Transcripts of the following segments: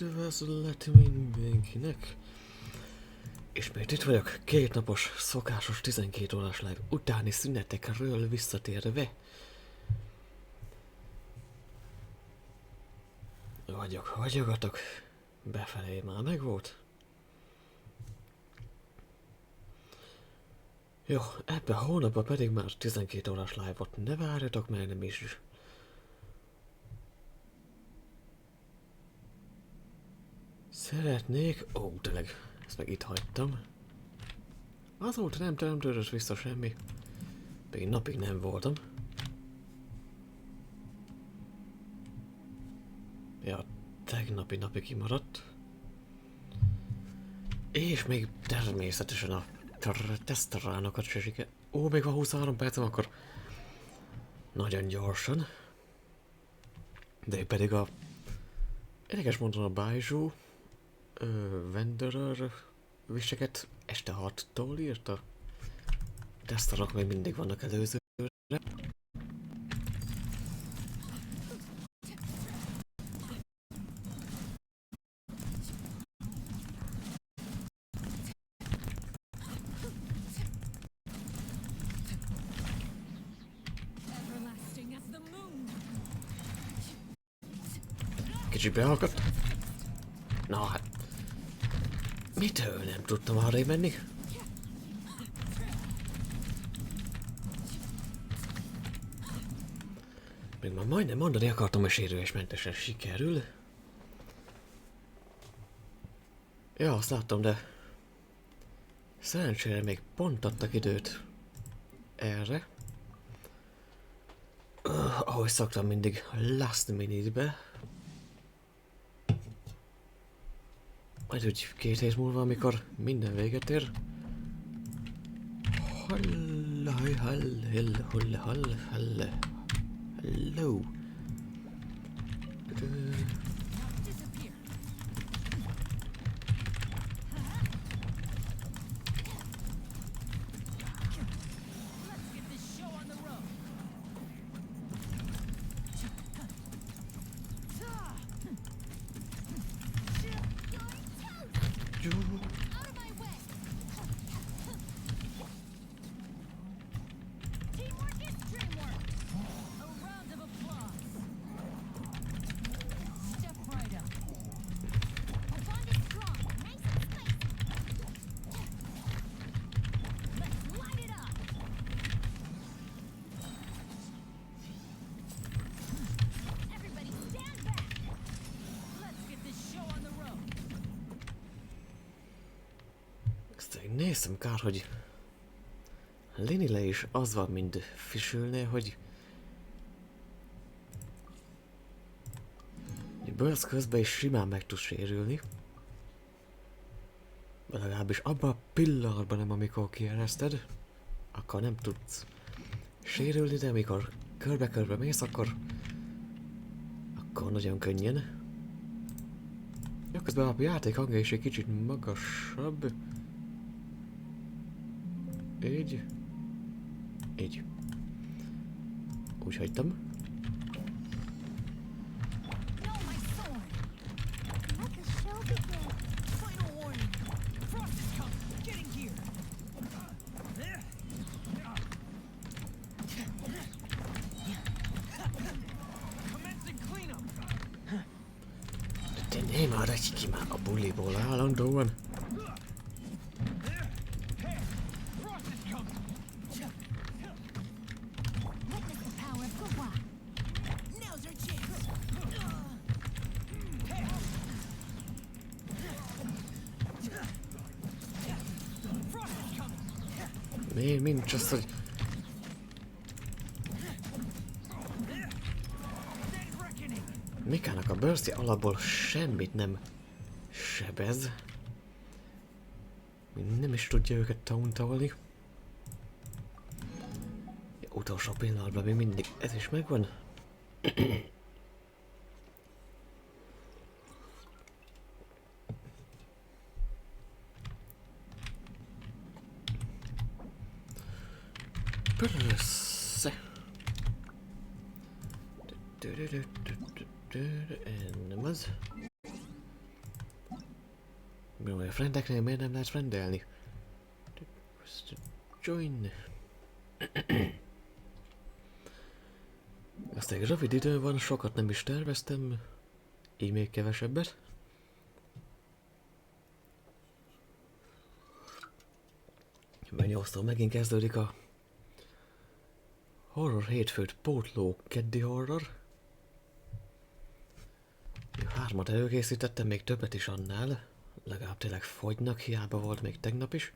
Üdvözlet mindenkinek! Ismét itt vagyok, 2 napos, szokásos 12 órás live utáni szünetekről visszatérve. Vagyogatok, befelé már megvolt. Jó, ebben a hónapban pedig már 12 órás live-ot ne várjatok meg, nem is. Szeretnék... Ó, tényleg, ezt meg itt hagytam. Azóta nem törött vissza semmi. Még napig nem voltam. Ja, tegnapi napi kimaradt. És még természetesen a tesztránokat se siker. Ó, még van 23 percem, akkor nagyon gyorsan. De pedig a... Érdekes módon a Baizsú Wanderer viseket este 6-tól írta. Tesztarok még mindig vannak előzőre. Kicsit beakadt. Na hát... Mitől nem tudtam arra menni? Még már majdnem mondani akartam, hogy sérülésmentesen sikerül. Ja, azt láttam, de... Szerencsére még pont adtak időt erre. Ahogy szoktam mindig last minute-be. Majd úgy 2 hét múlva, amikor minden véget ér. Hello. Néztem, kár, hogy Linile is az van, mint füsülne, hogy burst közben is simán meg tud sérülni. De legalábbis abban a pillanatban nem, amikor kiereszted, akkor nem tudsz sérülni, de amikor körbe-körbe mész, akkor nagyon könnyen. Ja, közben a játék hangja is egy kicsit magasabb. Így. Úgy hagytam. Tényleg már egy ki már a buliból állandóan. Mind csak, hogy... Mikának a burstje alapból semmit nem sebez. Nem is tudja őket tauntolni. Utolsó pillanatban még mindig ez is megvan. Persze. Nem az. A friendeknél miért nem lehet friendelni? Join. Ezt egy rövid idő van, sokat nem is terveztem. Így még kevesebbet. Benyomoztam, megint kezdődik a horror hétfőt pótló keddi horror. 3 előkészítettem, még többet is annál. Legalább tényleg fogynak, hiába volt még tegnap is.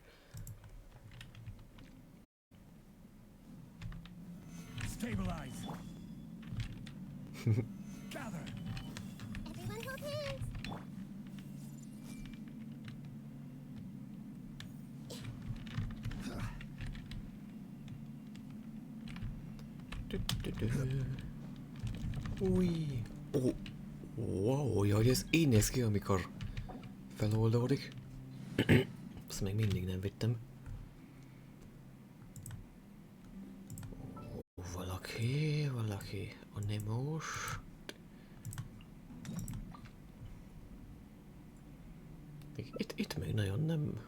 Új! Ó! Wow, jaj, ez így néz ki, amikor feloldódik. Azt még mindig nem vittem. Valaki, animós. Itt még nagyon nem.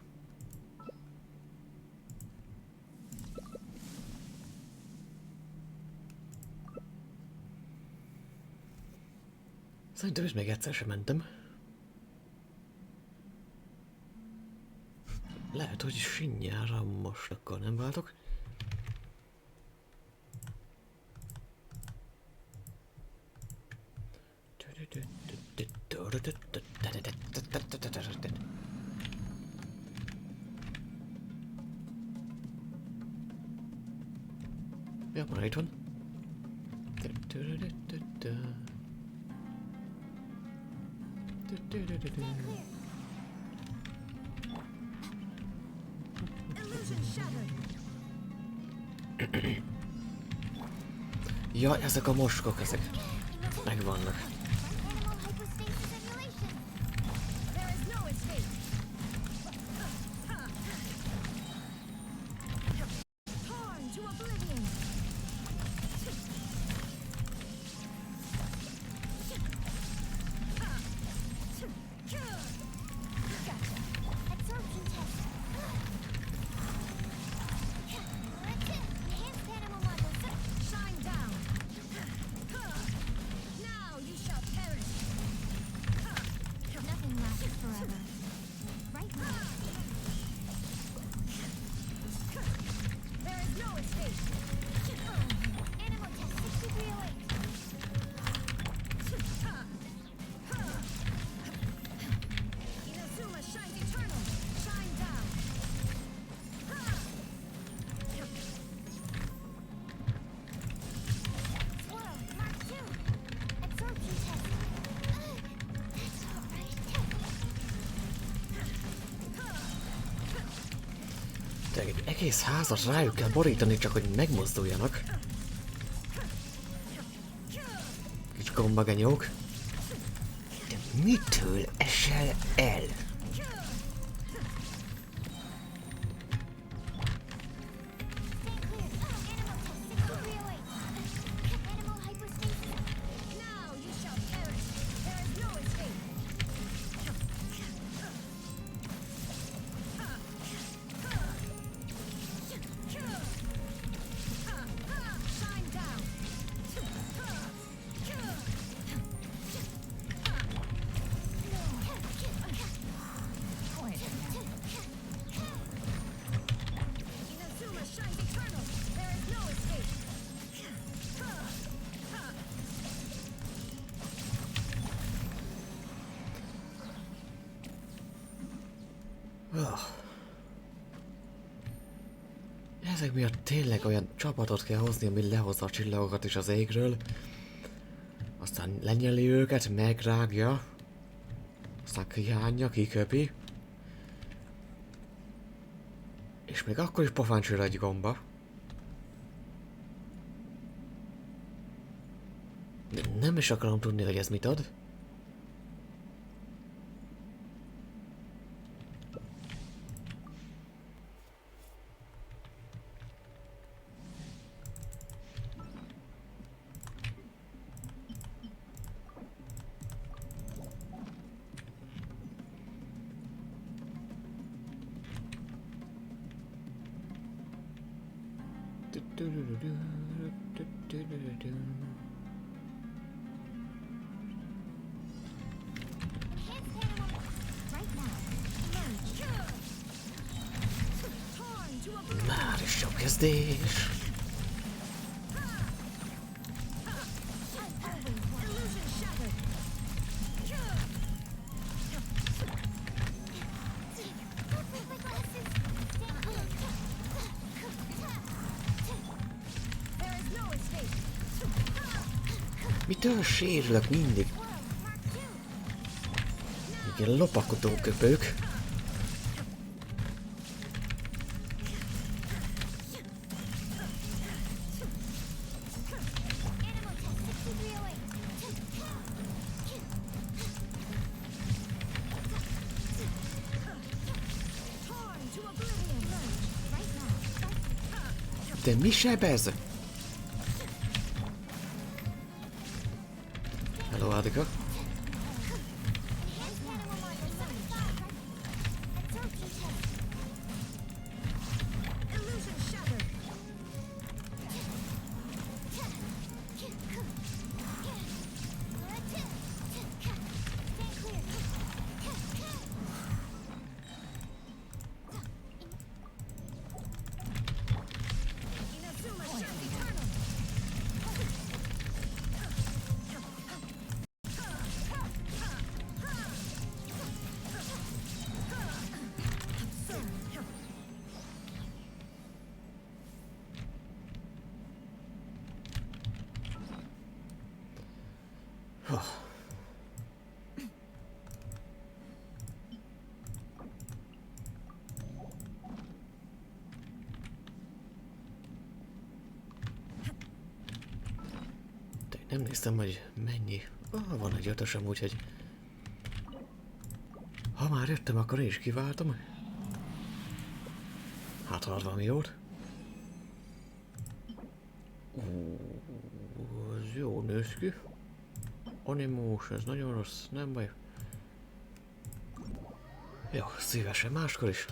Szerintem is még egyszer sem mentem. Lehet, hogy sinnyára most akkor nem váltok. Ja, már itt van. Ja, ezek a moskok, ezek megvannak. Egy egész házat rájuk kell borítani, csak hogy megmozduljanak. Kicsi gombagenyók. De mitől esel el? Ezek miatt tényleg olyan csapatot kell hozni, ami lehozza a csillagokat is az égről. Aztán lenyeli őket, megrágja. Aztán kihányja, kiköpi. És még akkor is pofán csül egy gomba. De nem is akarom tudni, hogy ez mit ad. Már is jó kezdés. Mitől sérülök mindig? Igen, lopakodó köpők. De mi sebez? Hello, Adika. Nem néztem, hogy mennyi. Van egy ötösem, úgyhogy... Ha már jöttem, akkor én is kiváltom. Hát ha ad valami jót. Ez jó néz ki. Animós, ez nagyon rossz, nem baj. Jó, szívesen máskor is.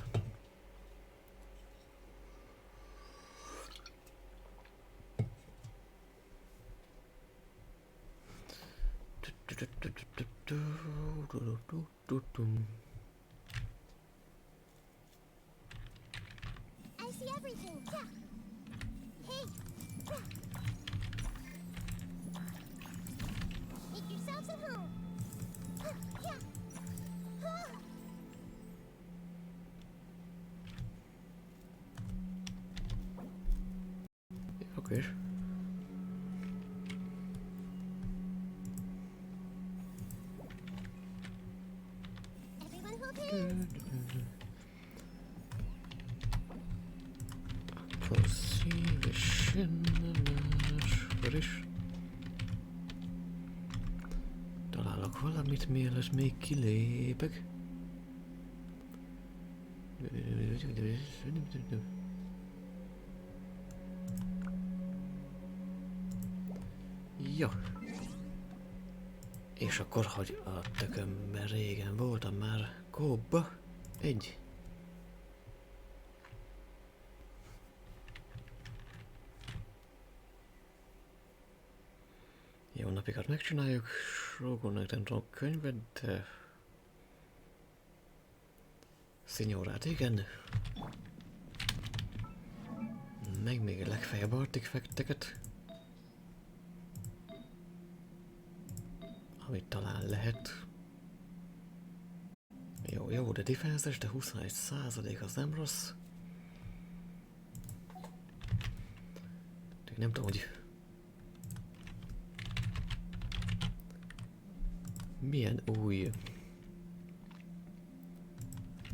I see everything. Yeah. Hey. Make yourselves at home. Yeah. Oké. Everyone hold hands. Akkor szívesen máskor is. Találok valamit, mielőtt még kilépek. Jó. És akkor, hogy a tökömben régen voltam már kóba, egy. Jó napikat megcsináljuk, Srógónak nem tudok könyvet, de... Szinyórát igen. Meg még legfeljebb artifakteket. Amit talán lehet. Jó, de defenses, de 21% az nem rossz. De nem tudom, hogy... Milyen új...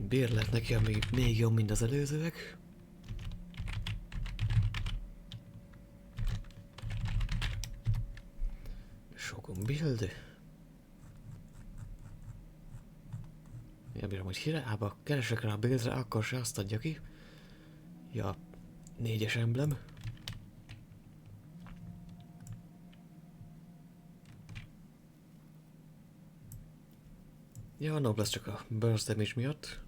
bérlet neki, ami még jobb, mint az előzőek. Sokon build. Ja, bírom, hogy hiába keresek rá a buildre, akkor se azt adja ki. Ja, 4-es emblem. Ja, no, lesz csak a burst damage miatt.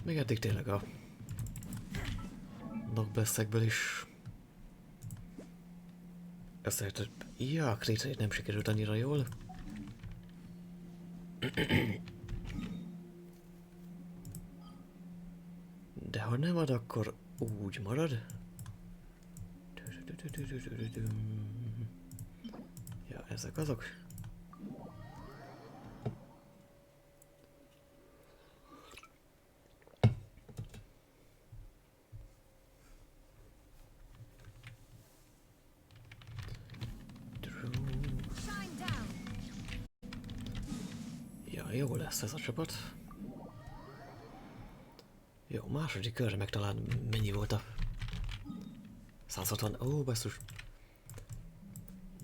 Még eddig tényleg a knockback-ekből is összejött, hogy ja, a crit rate nem sikerült annyira jól. De ha nem ad, akkor úgy marad. Ja, ezek azok. Ja, jó lesz ez a csapat. Jó, második körre meg talán mennyi volt a 160, ó, basszus.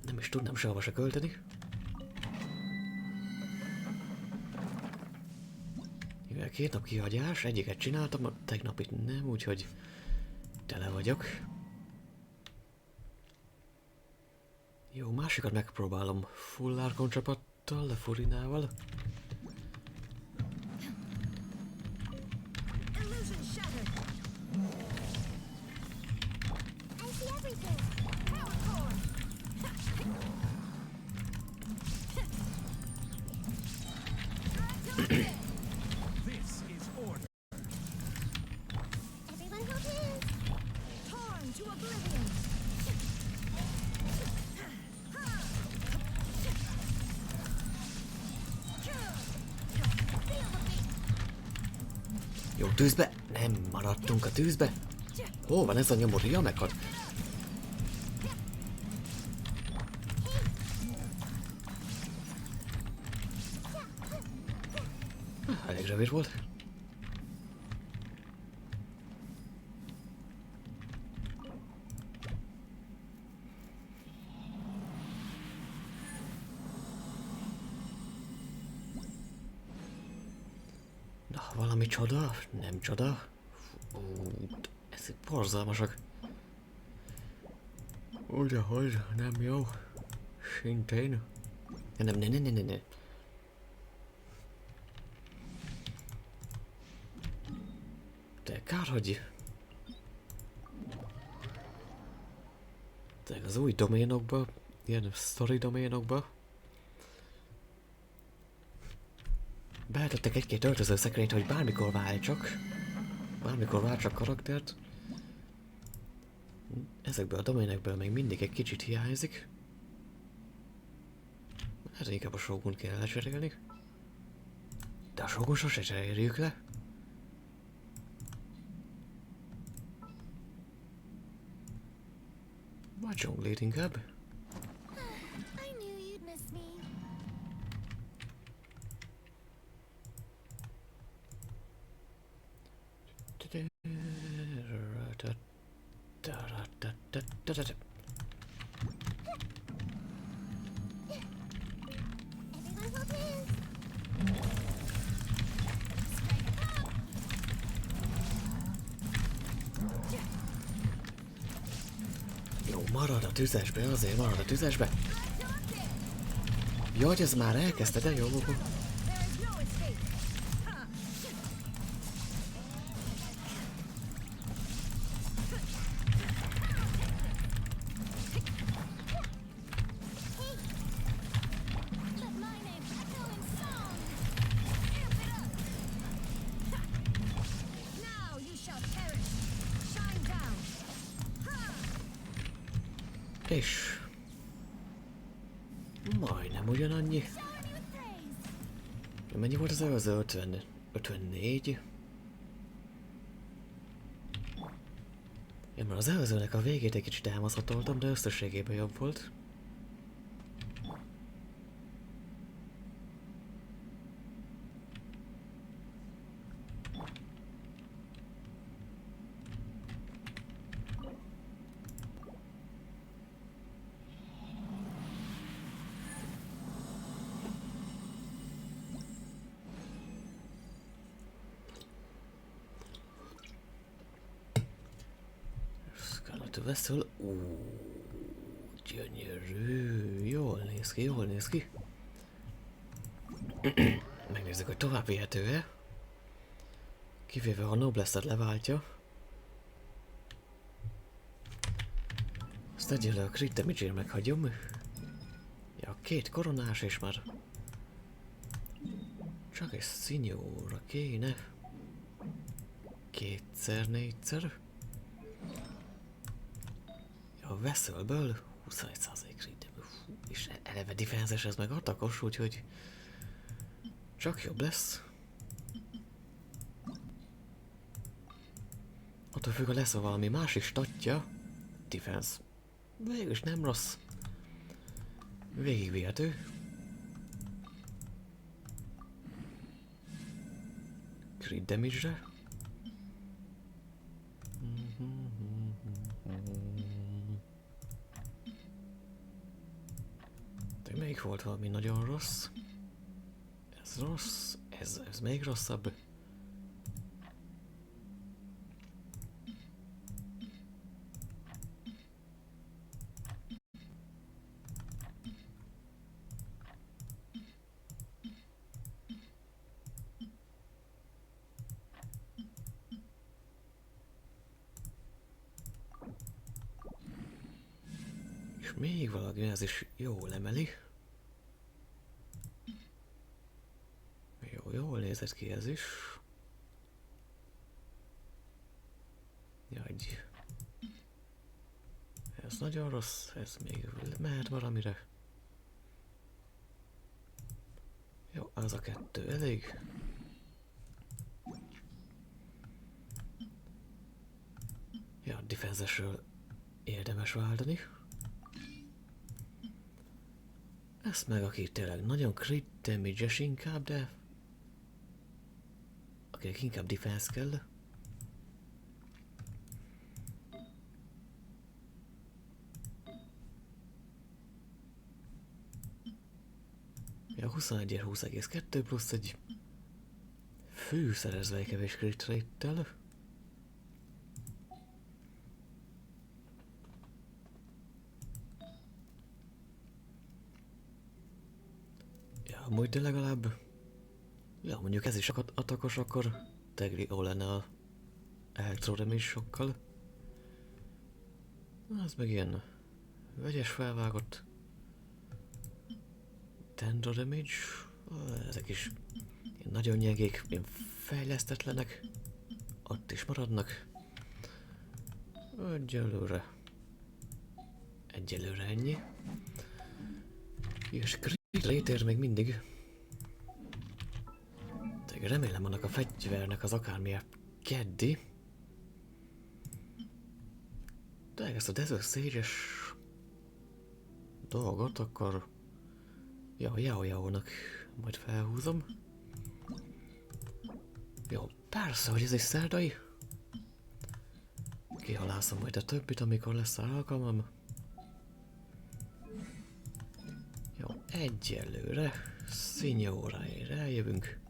Nem is tudnám sehova se költeni. Mivel 2 nap kihagyás, egyiket csináltam, a tegnapit nem, úgyhogy tele vagyok. Jó, másikat megpróbálom full árkon csapattal, a furinával. Jó, tűzbe! Nem maradtunk a tűzbe! Hol van ez a nyomor? Ja, meghalt! Elég rövid volt. Na, valami csoda? Nem csoda? Ezek borzalmasak. Ugyahogy nem jó. Szintén. Nem. De kár, hogy... De az új doménokba, ilyen story doménokba behetettek egy-két öltözőszekrényt, hogy bármikor váltsak karaktert. Ezekből a doménekből még mindig egy kicsit hiányzik. Hát inkább a Shogun kell lecserélni. De a Shogun sose cseréljük le. Vagy zsonglét inkább. I knew you'd miss me. Everyone hold hands. Jó, marad a tüzesbe, azért marad a tüzesbe. Jaj, ez már elkezdte, de jó. És majdnem ugyanannyi. Mennyi volt az előző? 54? Én már az előzőnek a végét egy kicsit elmaszatoltam, de összességében jobb volt. Veszül, gyönyörű, jól néz ki. Megnézzük, hogy tovább vihető-e. Kivéve ha Noblesse-et leváltja. Ezt egyelőre a crit damage-ért meghagyom. Ja, 2 koronás és már csak egy szinyóra kéne. 2x4-szer. Ja, a Vesselből 21% crit damage. És eleve defenses, ez meg atakos, úgyhogy csak jobb lesz. Attól függ, ha lesz valami másik statja. Defense. Végülis nem rossz. Végigvihető. Crit damage-re. De melyik volt valami nagyon rossz? Ez rossz. Ez még rosszabb. És még valami, ez is jól emeli. Jól nézett ki ez is. Jaj. Ez nagyon rossz, ez még mehet valamire. Jó, az a 2 elég. Ja, defense-esről érdemes váltani. Ezt meg aki tényleg nagyon crit damage-es inkább, de akinek inkább defense kell. Ja, 21-ért 20,2 plusz egy fűszerezve egy kevés crit rate-tel. Ja, amúgy de legalább... Ja, mondjuk ez is atakos, akkor tegli jó lenne a electro damage sokkal. Ez meg ilyen vegyes felvágott. Tendro damage. Ezek is ilyen nagyon gyengék, ilyen fejlesztetlenek. Ott is maradnak. Egyelőre ennyi. És crit rate még mindig. De remélem annak a fegyvernek az akármilyen keddi. De ezt a Desert Sage-es dolgot akkor Jao-nak majd felhúzom. Jó, persze, hogy ez egy szerdai. Kihalászom majd a többit, amikor lesz alkalmam. Jó, egyelőre Szinjóráért eljövünk.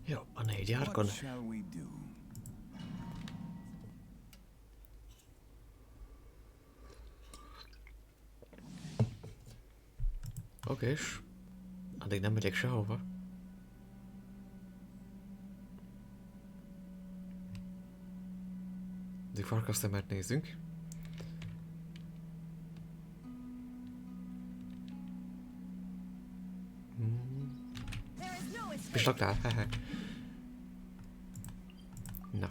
Jó, a 4 árkon. Okés. Addig nem megyek sehova. Addig farkasztemert nézzünk. Pislogtál, hehe. Na.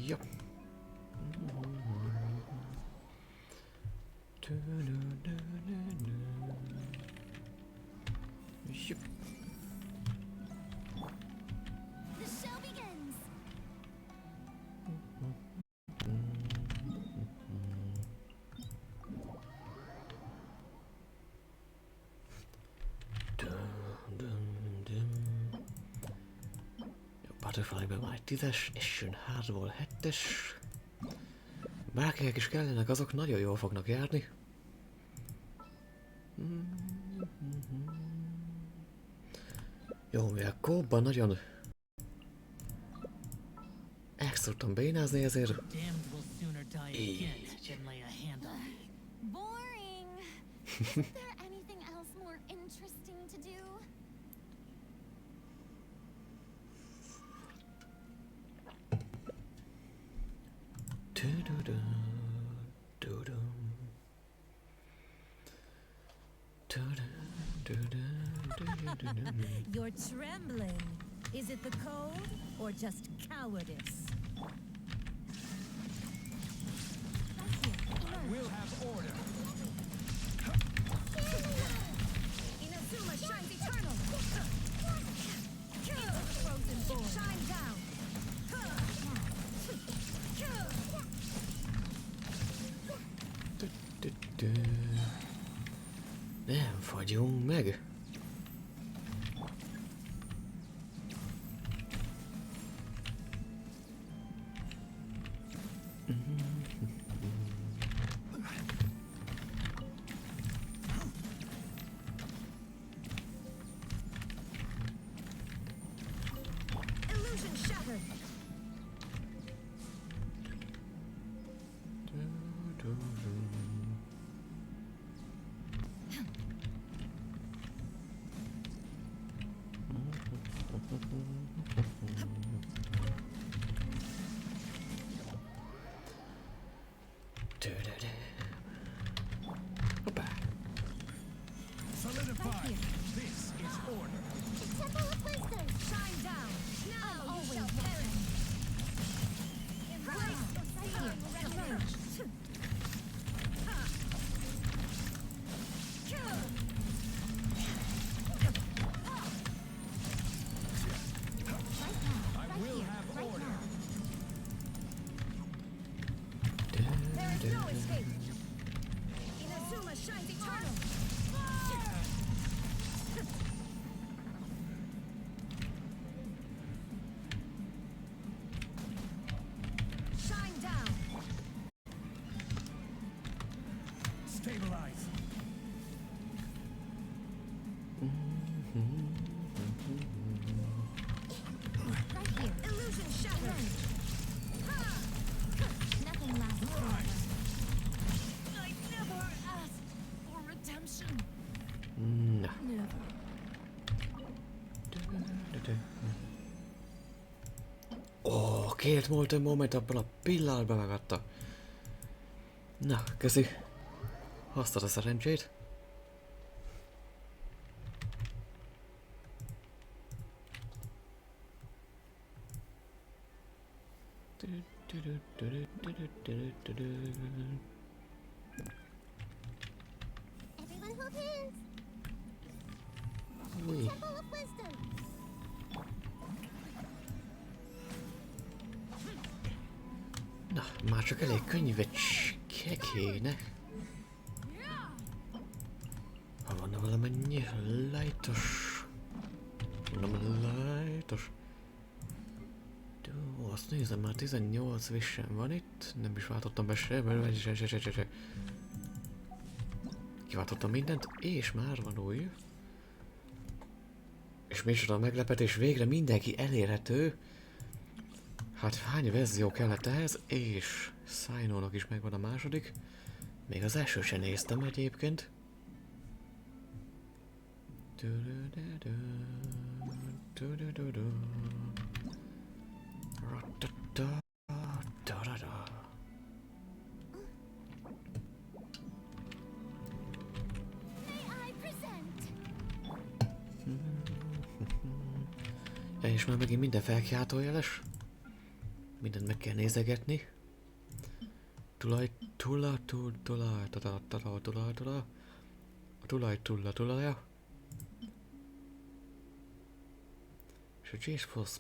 Jó. Jó. The show begins. Butterfly-ben már egy 10-es, Ashen Hardból 7-es. Bárkinek is kellenek, azok nagyon jól fognak járni. Jó, mivel kóban nagyon ezt tudtam bénázni, ezért így. Boring. Isn't there anything else more interesting to do? You're trembling. Is it the cold or just cowardice? We'll have order. Inazuma shines eternal. Into the frozen bowl. Shine down. Nem fagyunk meg. Illusion shattered. Hoppá. Solidify. This is order. Temple of Wisdom. Shine down. Now you always shall perish. Embrace the searing refuge. I will have order. There is no escape. Inazuma shines eternal. Shine down. Stabilize. Right here. Illusion shattered. Nothing lasts forever. I never asked for redemption. Na. Never. Ó, két Molten Moment abban a pillanatban megadta. Na, köszi. Hoztad a szerencsét. Everyone hold hands. Új. Temple of Wisdom. Na, már csak elég könyvet kéne. Ha van valamennyi lightos. Nem lightos. Jó, azt nézem, már 18 vision van itt. Nem is váltottam be se. Kiváltottam mindent, és már van új. És micsoda meglepetés, végre mindenki elérhető. Hát hány verzió kellett ehhez, és Szájnónak is megvan a második. Még az első sem néztem egyébként. May I present? Ja, és már megint minden felkiáltójeles. Mindent meg kell nézegetni. Tulaj. A tulaj tullaja. És a Jace Force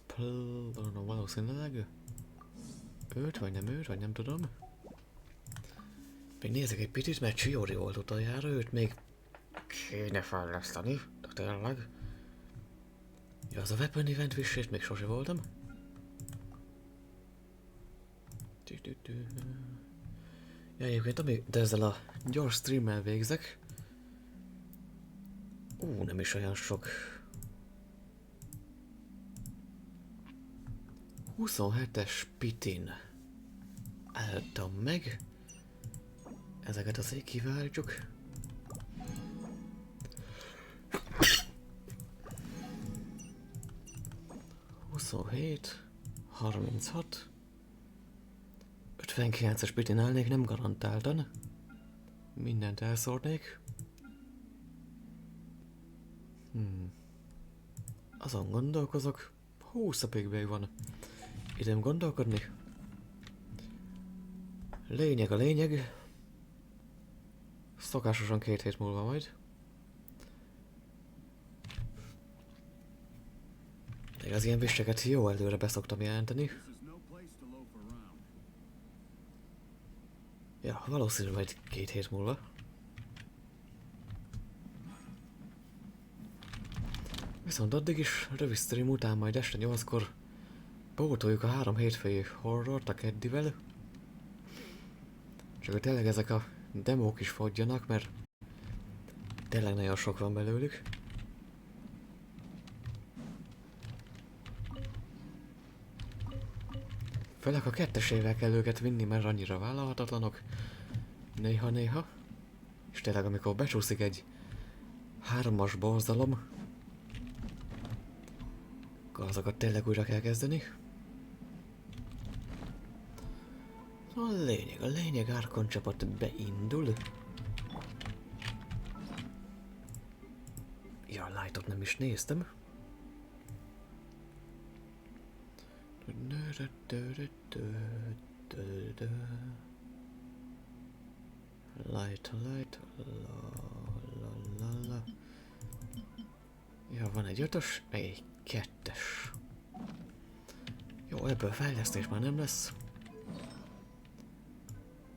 valószínűleg őt, vagy nem tudom. Még nézek egy picit, mert Chiori volt utoljára, őt még kéne fejleszteni, de tényleg. Ja, az a Weapon Event wishlist még sose voltam. Ja, egyébként, de ezzel a gyors streammel végzek. Nem is olyan sok. 27-es pitin álltam meg. Ezeket azért kiváltjuk. Huszonhét, 36, 59-es pitin állnék, nem garantáltan. Mindent elszórnék. Azon gondolkozok. 20 napig még van időm gondolkodni. Lényeg a lényeg. Szokásosan 2 hét múlva majd. Még az ilyen visseket jó előre beszoktam jelenteni. Ja, valószínűleg majd 2 hét múlva. Viszont addig is rövid stream után majd este 8-kor pótoljuk a 3 hétfői horrort a keddivel. Csak hogy tényleg ezek a demók is fogjanak, mert tényleg nagyon sok van belőlük. Főleg a 2-esével kell őket vinni, mert annyira vállalhatatlanok. Néha-néha. És tényleg amikor becsúszik egy 3-as borzalom, akkor azokat tényleg újra kell kezdeni. A lényeg Árkon csapat beindul. Ja, a lightot nem is néztem. Light. La. Ja, van egy 5-ös, egy 2-es. Jó, ebből fejlesztés már nem lesz.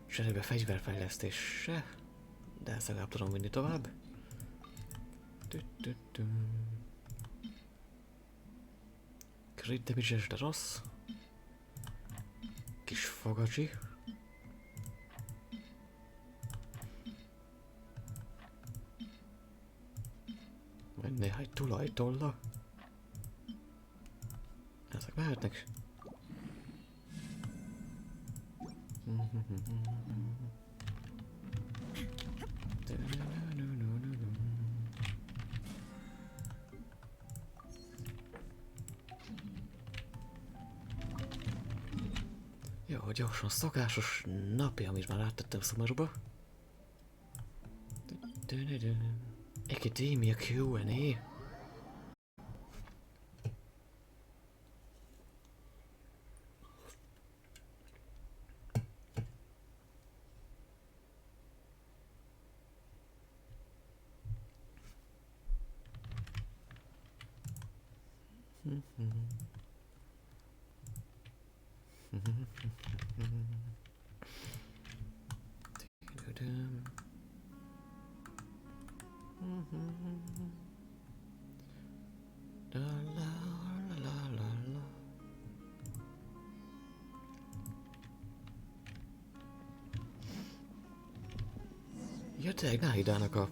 Cserébe fegyverfejlesztés se. De ezt legalább tudom vinni tovább. Crit damage-es, de rossz. Kis fogacsi. Majd néha egy tulajtolla. Ezek mehetnek. Jó, gyorsan szokásos napja, amit már áttettem szomorúba. Academia Q&A. Ja, tényleg Náhidának a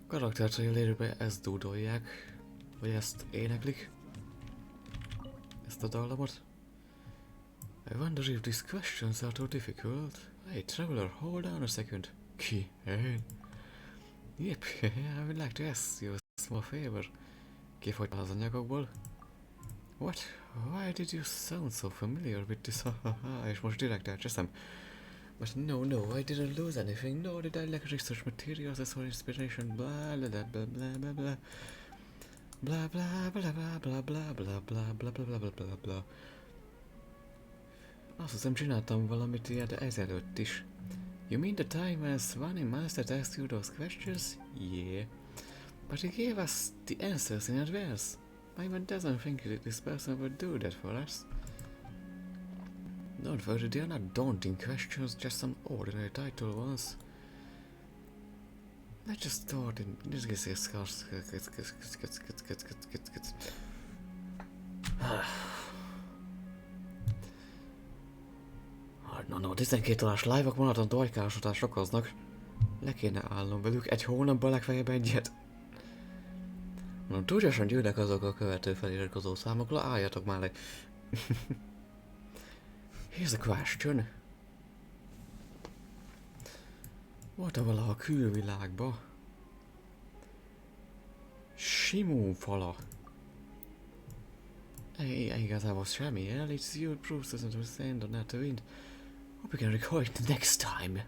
karaktertrailerbe ezt dúdolják, vagy ezt éneklik, ezt a dallamot. I wonder if these questions are too difficult. Hey, traveler, hold on a second. Ki? Hey. Yep, I would like to ask you a small favor. Kifogytam az anyagokból. What? Why did you sound so familiar with this? És most direkt elcseszem. But no, I didn't lose anything, nor did I lack research materials as for inspiration, blah blah blah blah blah blah blah blah blah blah blah blah blah blah blah blah blah blah blah. Azt hiszem csináltam valamit ilyet ezelőtt is. You mean the time when Swanee Master asked you those questions? Yeah. But he gave us the answers in advance. My man doesn't think that this person would do that for us. Don't worry, they are not daunting questions, just some ordinary title ones. Let's just start in this is No, 12 órás live-ok maraton tolykásodást okoznak. Le kéne állnom velük, egy hónapban legfeljebb egyet. No, túlságosan gyűlnek azok a követő feliratkozó számokra, álljatok már le. Here's a question. Volt-e valaha a külvilágba simófala? Igazából semmi el, it's your process to send on that wind. Hope we can record it next time.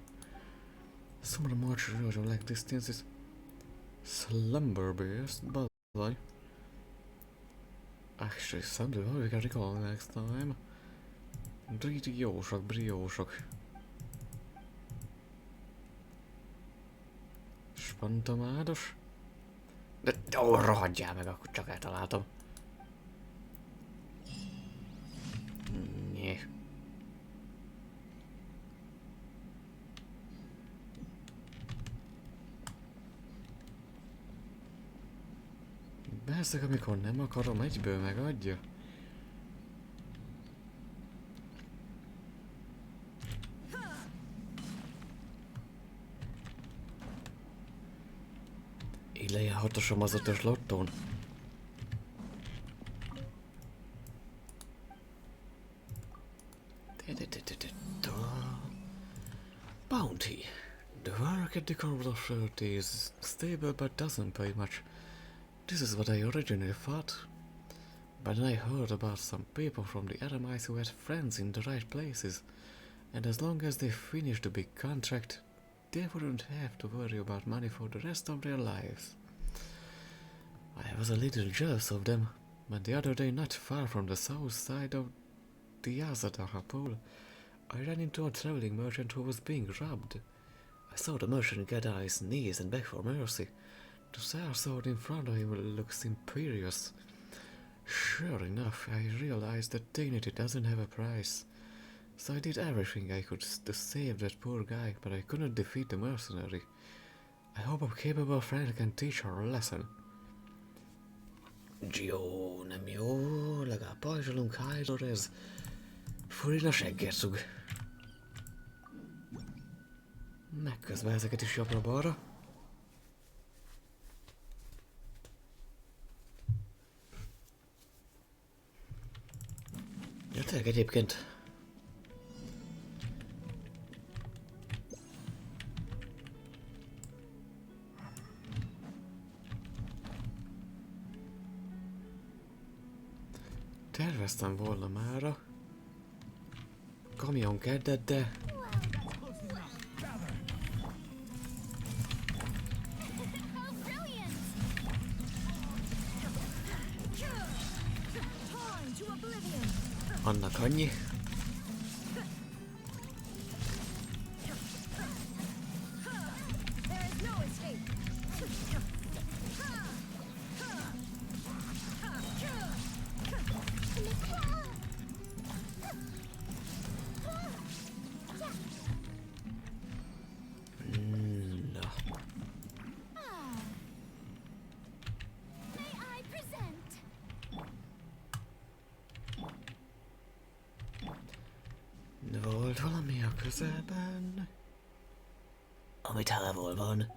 Some of the march erosion like distances. Slumber bears, but actually something we can record next time. Briósok. Spantomádos. De rohadjál meg, akkor csak eltaláltam. Nyeh. Persze, amikor nem akarom, egyből megadja. Így legyen hatosom az 5-ös lottón. Bounty. The work at the corporate authority is stable but doesn't pay much. This is what I originally thought. But then I heard about some people from the RMIs who had friends in the right places. And as long as they finished the big contract, they wouldn't have to worry about money for the rest of their lives. I was a little jealous of them, but the other day, not far from the south side of the Yazadaha pool, I ran into a traveling merchant who was being robbed. I saw the merchant get on his knees and beg for mercy. The star sword in front of him looks imperious. Sure enough, I realized that dignity doesn't have a price. So I did everything I could to save that poor guy, but I couldn't defeat the mercenary. I hope a capable friend can teach her a lesson. Jó, nem jó, legalább pajzsolunk, hájdor ez. Furin a seggerszug. Meg közben ezeket is jobbra-balra. Ja, tényleg egyébként terveztem volna mára kamionkeddet, de How brilliant! Torn to oblivion. annak annyi. There is no escape. Na, May I present? volt valami a közelben, ami távol van.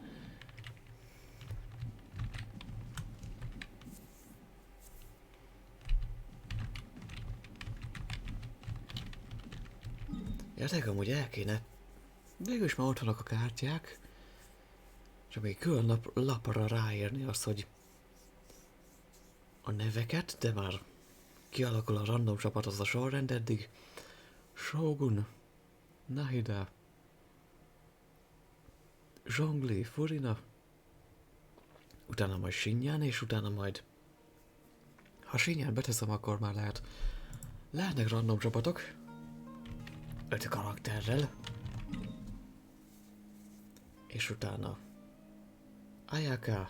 Jöttek, amúgy el kéne. Végülis már ott vannak a kártyák. Csak még külön lapra ráírni azt, hogy a neveket, de már kialakul a random csapat, az a sorrend eddig. Shogun, Nahida, Zsongli, Furina, utána majd Shinyán, és utána majd... Ha Shinyán beteszem, akkor már lehetnek random csapatok. 5 karakterrel. És utána Ayaka.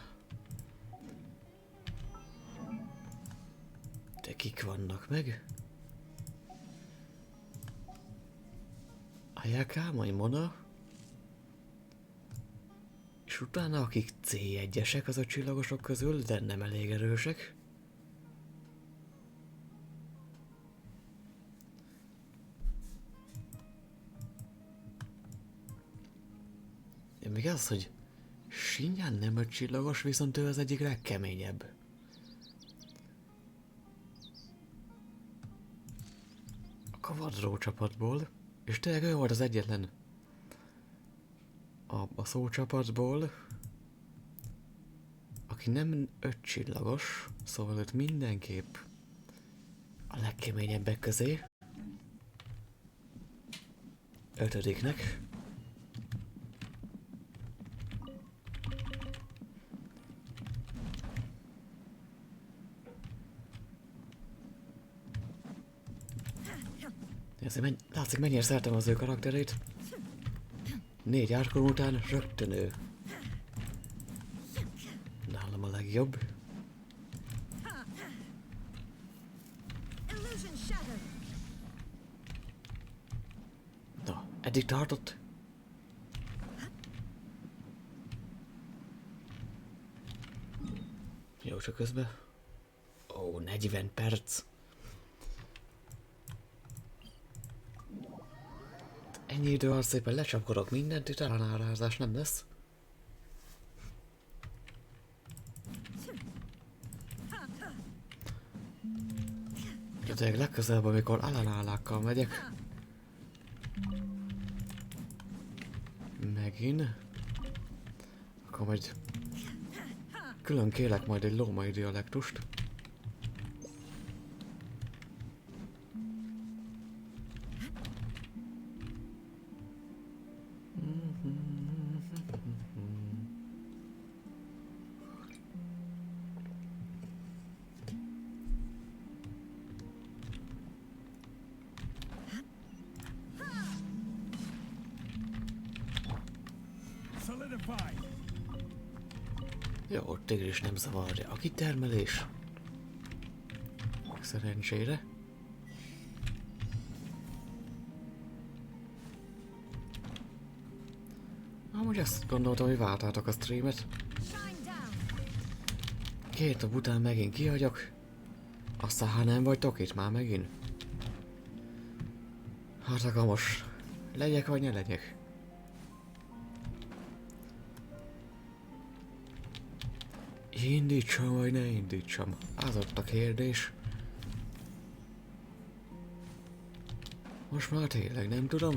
De kik vannak meg? Ayaka, majd Mona. És utána akik C1-esek az a csillagosok közül, de nem elég erősek. Még az, hogy Sinján nem 5 csillagos, viszont ő az egyik legkeményebb. A kvadró csapatból, és tényleg ő volt az egyetlen a szócsapatból, aki nem 5 csillagos, szóval őt mindenképp a legkeményebbek közé. 5-nek. Látszik, mennyire szeretem az ő karakterét. 4 árkon után rögtön ő. Nálam a legjobb. Na, eddig tartott. Jó, csak közben. Ó, 40 perc. Ennyi idő alatt szépen lecsapkodok mindent, itt Aranárázás nem lesz. Tényleg legközelebb, amikor Aranárákkal megyek. Megint. Akkor majd külön kélek majd egy lómai dialektust. Solidify. Jó, tigris nem zavarja. A kitermelés. Szerencsére. Amúgy azt gondoltam, hogy vártátok a streamet. 2 nap után megint kihagyok. Aztán ha nem vagytok itt már megint. Hát akkor most legyek vagy ne legyek. Indítsam vagy ne indítsam? Az ott a kérdés. Most már tényleg nem tudom.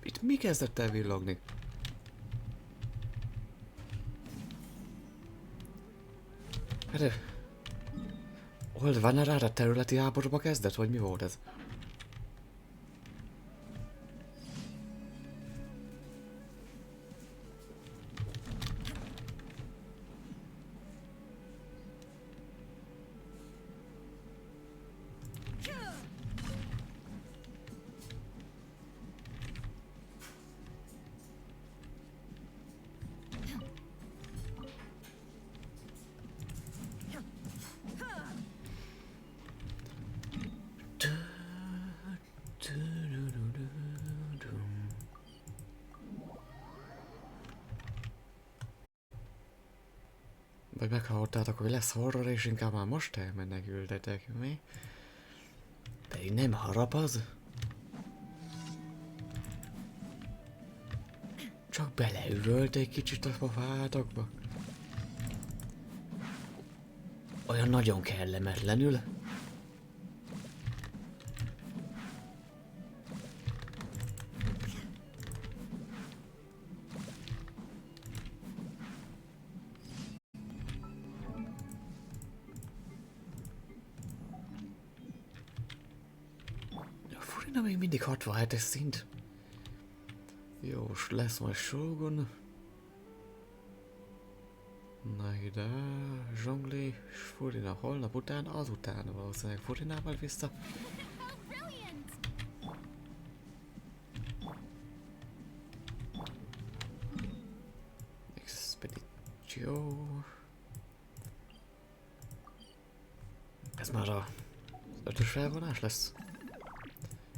Itt mi kezdett el villogni? Hát... Hol van a területi háborúba kezdett, vagy mi volt ez? Vagy meghallottátok, hogy lesz horror, és inkább már most elmenekültetek, mi? Pedig nem harap az? Csak beleüvölt egy kicsit a pofátokba. Olyan nagyon kellemetlenül. Na, még mindig 67-es szint. Jó, lesz majd Shogun. Na ide, Zsongli, Furina holnap után, azután valószínűleg Furinával vissza. How brilliant! Expeditio. Ez már a 5-ös felvonás lesz?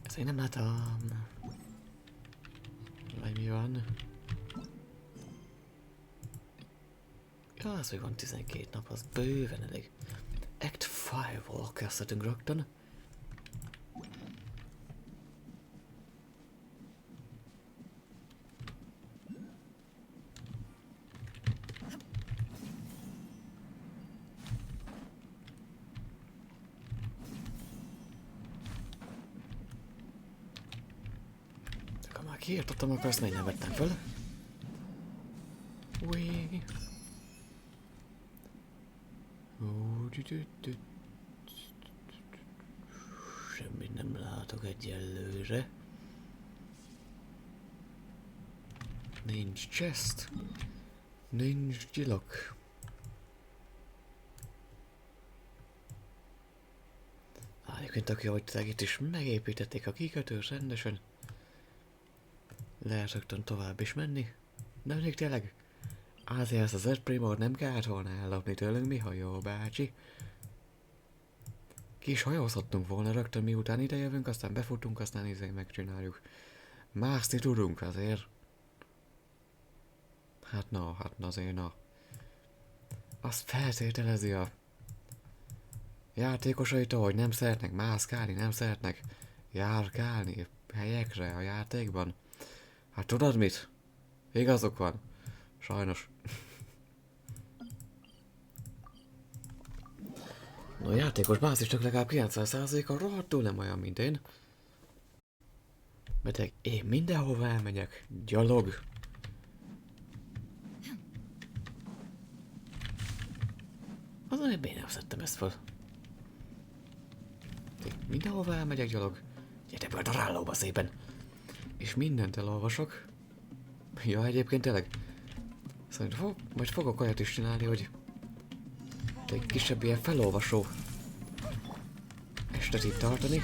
Ezt én nem látom. van. Ja, az, hogy van 12 nap, az bőven elég. Act 5-val kezdhetünk rögtön. Ha már kiírtottam, akkor ezt nem vettem fel. Ui. Semmit nem látok egyelőre. Nincs chest. Nincs gyilok. Egyébként tök jó, hogy itt is megépítették a kikötőt rendesen. Lehet rögtön tovább is menni. De még tényleg azért ezt az Primor nem kellett volna ellopni tőlünk, mi hajó bácsi. Ki is hajózhattunk volna rögtön, miután idejövünk, aztán befutunk, aztán megcsináljuk. Mászni tudunk azért. Hát na azért na. Azt feltételezi a játékosaitól, hogy nem szeretnek mászkálni, nem szeretnek járkálni helyekre a játékban. Hát tudod mit? Igazok van. Sajnos. No, a játékos bázisnak legalább 90%-a rohadtul nem olyan, mint én. Beteg, én mindenhova elmegyek. Gyalog. Azon én nem szedtem ezt fel. Mindenhova elmegyek gyalog. Gyere be a darálóba szépen. És mindent elolvasok. Ja, egyébként tényleg. Szóval majd fogok olyat is csinálni, hogy egy kisebb ilyen felolvasó estet itt tartani.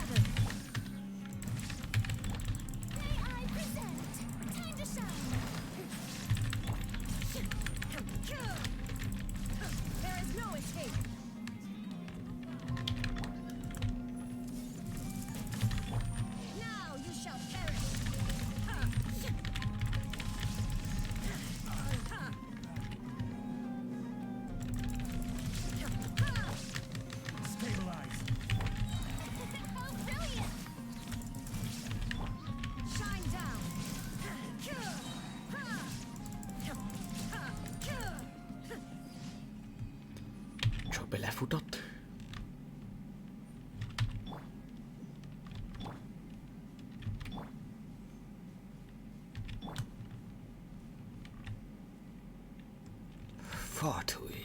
Csak belefutott. Fatui.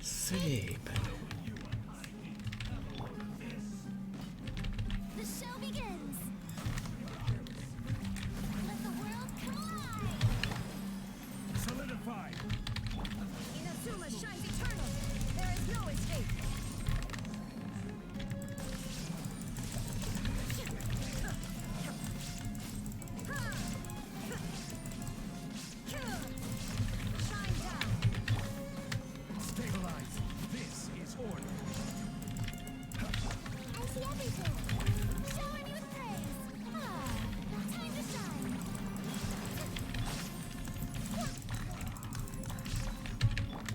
Szépen. The show begins. Let the world come alive. Solidify. Inazuma shines eternal. There is no escape. Shine down. Stabilize. This is order. I see everything. Showering you with praise. Ah, time to shine.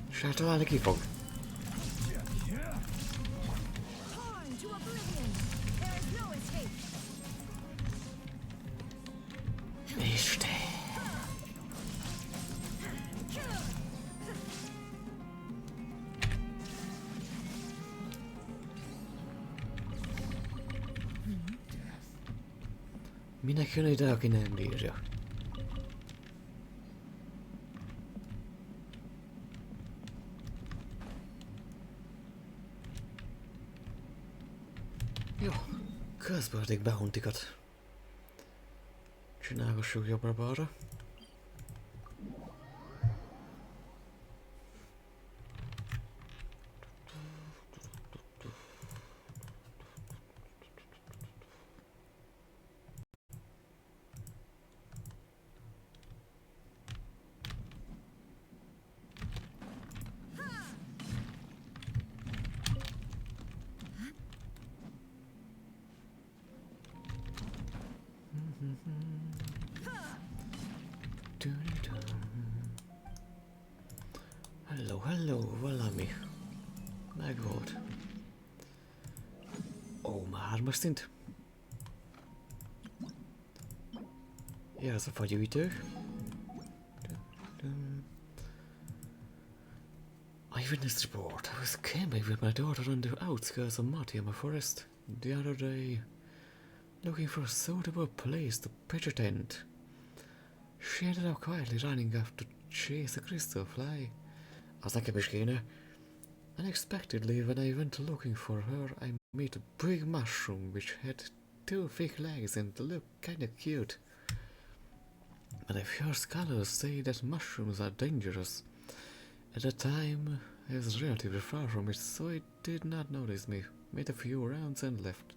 És hát találni ki fog. Torn to oblivion. There is no escape. Isten. Minek jön ide, aki nem bírja? Jó, közben addig bounty-kat csinálgassuk jobbra-balra. Hello, hello, valami. Megvolt. Ó, már 3-as szint. Ja, ez a fagyűjtő. I witnessed the report. I was camping with my daughter on the outskirts of Matiyama Forest the other day, looking for a suitable place to pitch a tent. She ended up quietly running off to chase a crystal fly. Az nekem is kéne. Unexpectedly, when I went looking for her, I met a big mushroom which had 2 thick legs and looked kinda cute. But I've heard scholars say that mushrooms are dangerous. At the time, I was relatively far from it, so it did not notice me. Made a few rounds and left.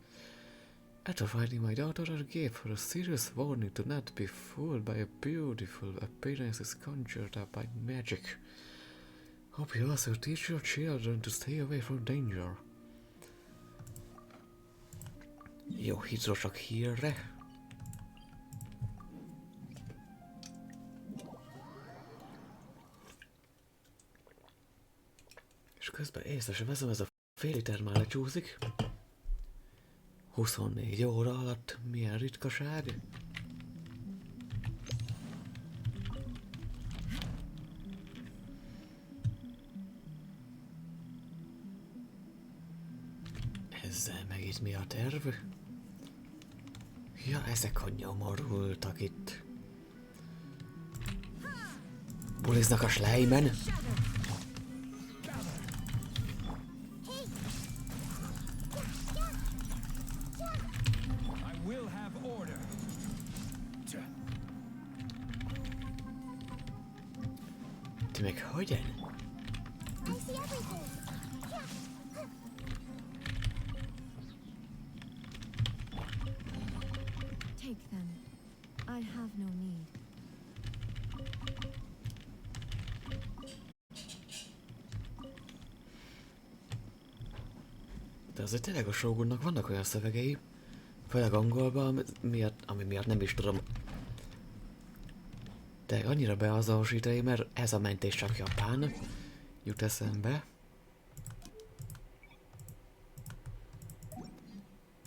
After finding my daughter, I gave her a serious warning to not be fooled by a beautiful appearances conjured up by magic. Hope you also teach your children to stay away from danger. Jó, hidrosak hírre. És közben észre sem veszem, ez a fél liter már lecsúszik. 24 óra alatt milyen ritkaság. Ezzel meg itt mi a terv? Ja, ezek a nyomorultak itt. Buliznak a slejmen. I will have order. Ti meg hogyan? I see everything. Take them. I have no need. De azért tényleg a Shogunnak vannak olyan szövegei, főleg angolban, ami miatt nem is tudom. De annyira beazonosítani, mert ez a mentés csak japán jut eszembe.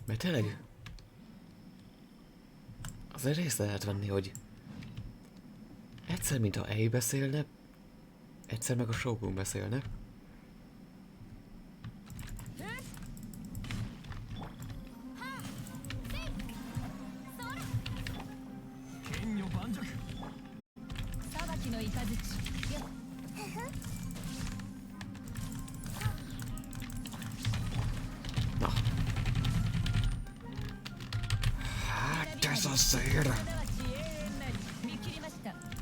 Mert tényleg azért észre lehet venni, hogy egyszer mintha Ei beszélne, egyszer meg a Shogun beszélne. Na. Hát ez a szél!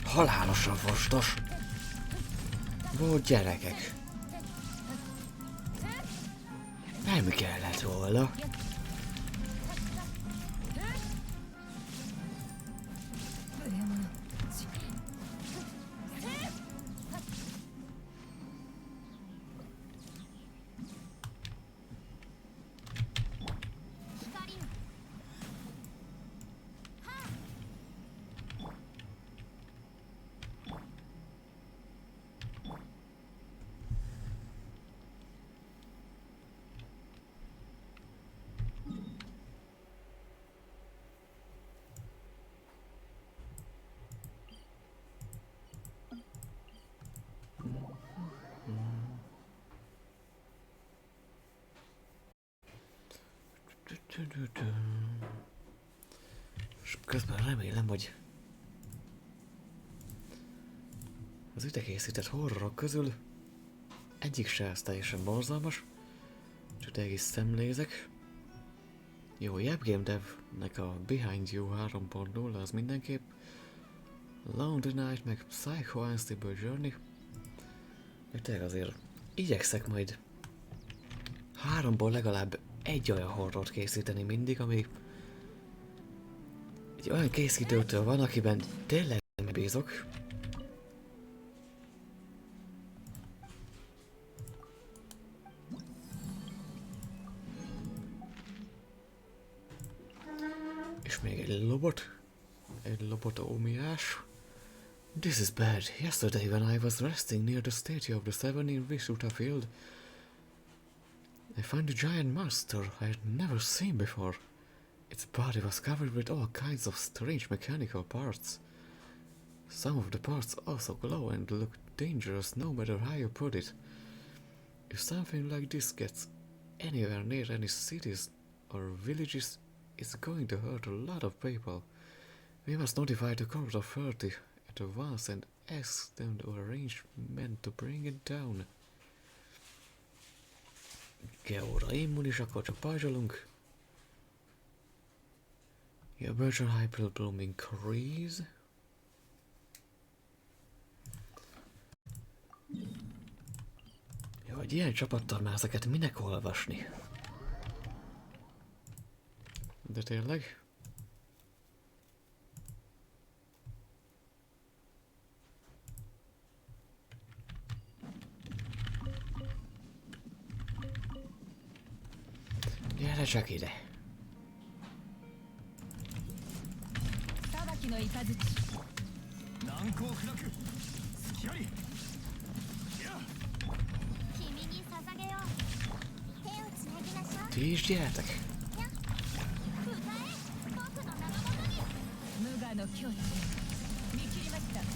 Halálosan fostos! Volt gyerekek! Nem kellett volna. És közben remélem, hogy az ide készített horrorok közül egyik se az teljesen borzalmas, csak egész szemlézek. Jó, Yep Game Dev-nek a Behind You 3.0 az mindenképp. Lonely Night meg Psycho Unstable Journey. Meg tényleg azért igyekszek majd 3-ból legalább egy olyan horrort készíteni mindig, ami egy olyan készítőtől van, akiben tényleg megbízok. És még egy lobot. egy lobotómiás. This is bad. Yesterday when I was resting near the statue of the seven in Visuta field, I found a giant monster I had never seen before. Its body was covered with all kinds of strange mechanical parts. Some of the parts also glow and look dangerous no matter how you put it. If something like this gets anywhere near any cities or villages, it's going to hurt a lot of people. We must notify the court authority at once and ask them to arrange men to bring it down. Geóra immunis, akkor csak pajzsolunk. Your virtual hyper bloom increase. Jó, hogy ilyen csapattal már ezeket minek olvasni? De tényleg? Gyere csak ide! 裁きの雷難攻不落隙あり。君に捧げよう。手をつなぎましょう。 Ti is gyertek! 歌え、僕の名のもとに。無我の境地見切りました。やっ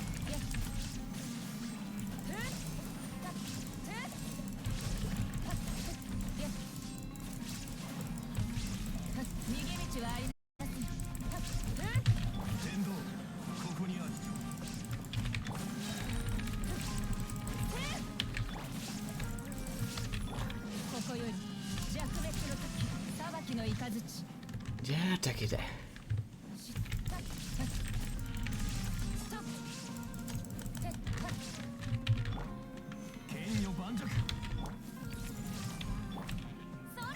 逃げ道はありません。天道ここにある。ここより弱滅の時裁きの雷 Gyertek ide! 剣よ盤石。そら、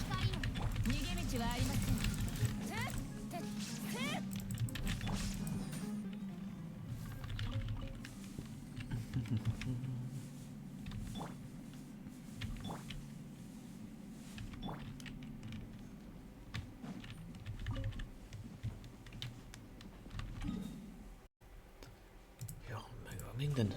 光よ。逃げ道はありません。 Jó, megvan minden.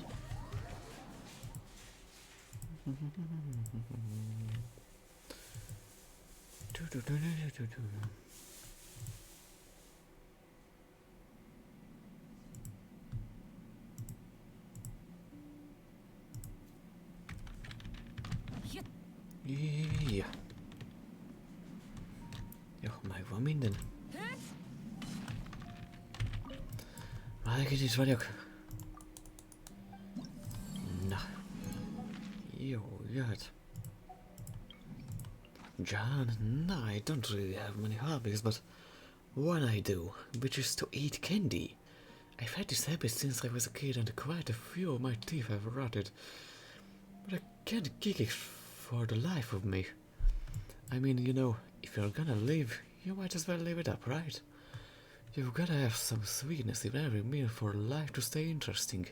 Ja. Jó, megvan minden. Már egy kicsit vagyok. Na. Jó, jöhet. John, no, I don't really have many hobbies, but one I do, which is to eat candy. I've had this habit since I was a kid and quite a few of my teeth have rotted. But I can't kick it for the life of me. I mean, you know, if you're gonna live, you might as well live it up, right? You've gotta have some sweetness in every meal for life to stay interesting.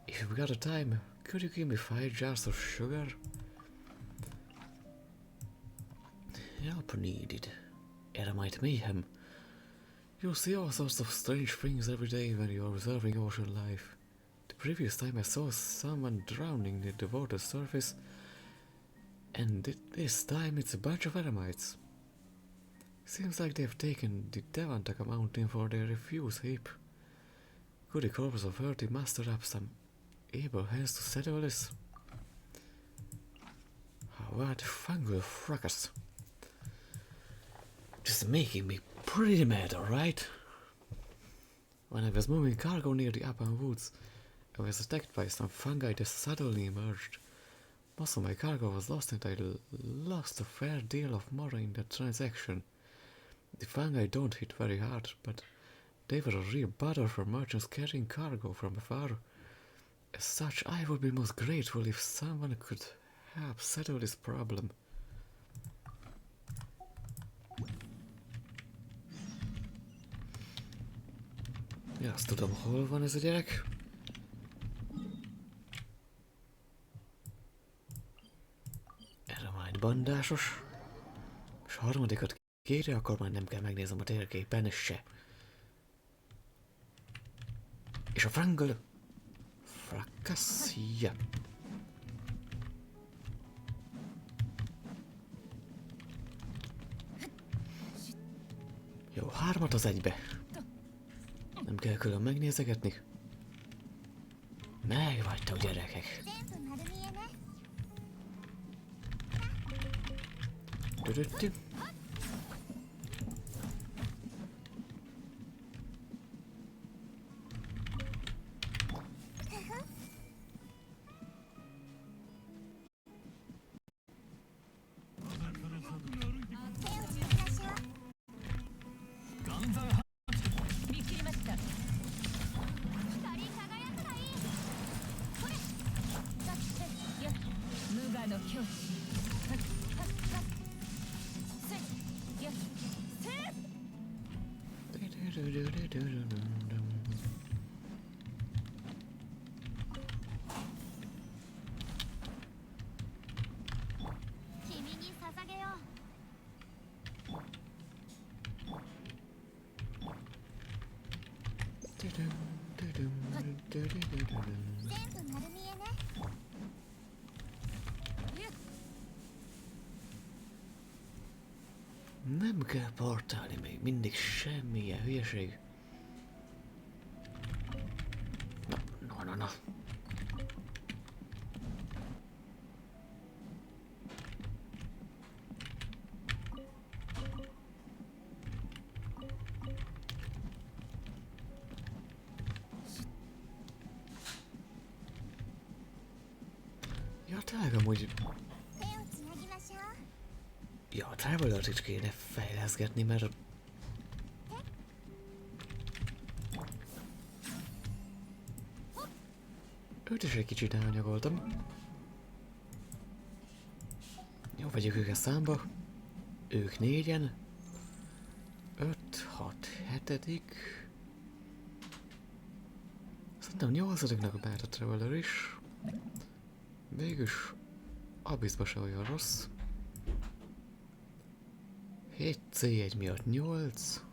If you've got a time, could you give me 5 jars of sugar? Help needed. Eremite mayhem. You'll see all sorts of strange things every day when you're observing ocean life. The previous time I saw someone drowning near the water surface, and this time it's a bunch of eremites. Seems like they've taken the Devantaka mountain for their refuse heap. Could the corpse of Earthy muster up some able hands to settle this? What fungal fracas. Just making me pretty mad, alright? When I was moving cargo near the upper woods, I was attacked by some fungi that suddenly emerged. Most of my cargo was lost and I lost a fair deal of money in that transaction. The fungi don't hit very hard, but they were a real bother for merchants carrying cargo from afar. As such, I would be most grateful if someone could help settle this problem. Ja, azt tudom, hol van ez a gyerek. Erre majd bandásos. És a harmadikat kérje, akkor már nem kell megnézem a térképen se. És a Frangol... Fracassia. Jó, 3 az egybe. Nem kell külön megnézegetni. Megvagytok, gyerekek. 全部丸見えね Tüdüttü. Nem kell portálni még mindig semmilyen hülyeség. Na. Ja, tényleg amúgy... 手をつなぎましょう Ja, a Travelert is kéne fejleszgetni, mert... Őt is egy kicsit elhanyagoltam. Jó, vegyük őket számba. Ők 4-en. 5, 6, 7. Szerintem 8-nak a Beta Traveler is. Végülis Abyssba se olyan rossz. 7 C1 miatt 8,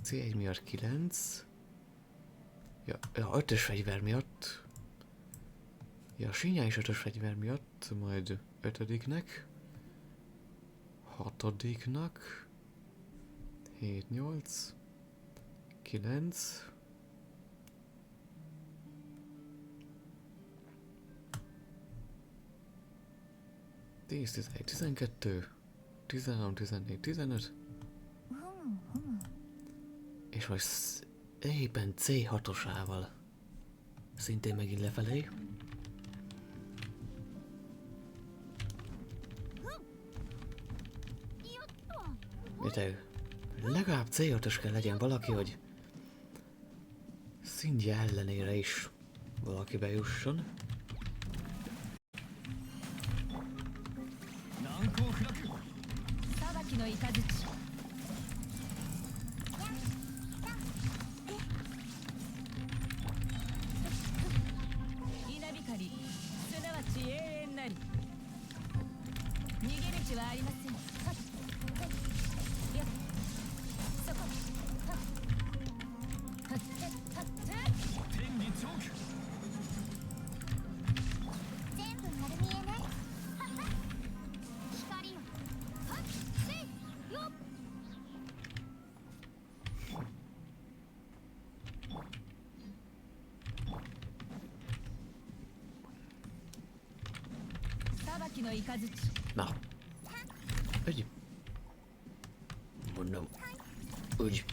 C1 miatt 9, ja 5-ös fegyver miatt, ja Sinya is 5-ös fegyver miatt, majd 5-nek, 6-nak, 7, 8, 9, 10, 11, 12, 13, 14, 15. És majd éppen C6-osával szintén megint lefelé. Érted? Legalább C6-os kell legyen valaki, hogy szintje ellenére is valaki bejusson. 裁きのイカズチ稲光すなわち永遠なり逃げ道はありませんはっよっそこはっはっはっはっ天理チョーク 全部丸見えね光よはっせいよっ 裁きのイカズチ Na. Úgy. Mondom. Úgy.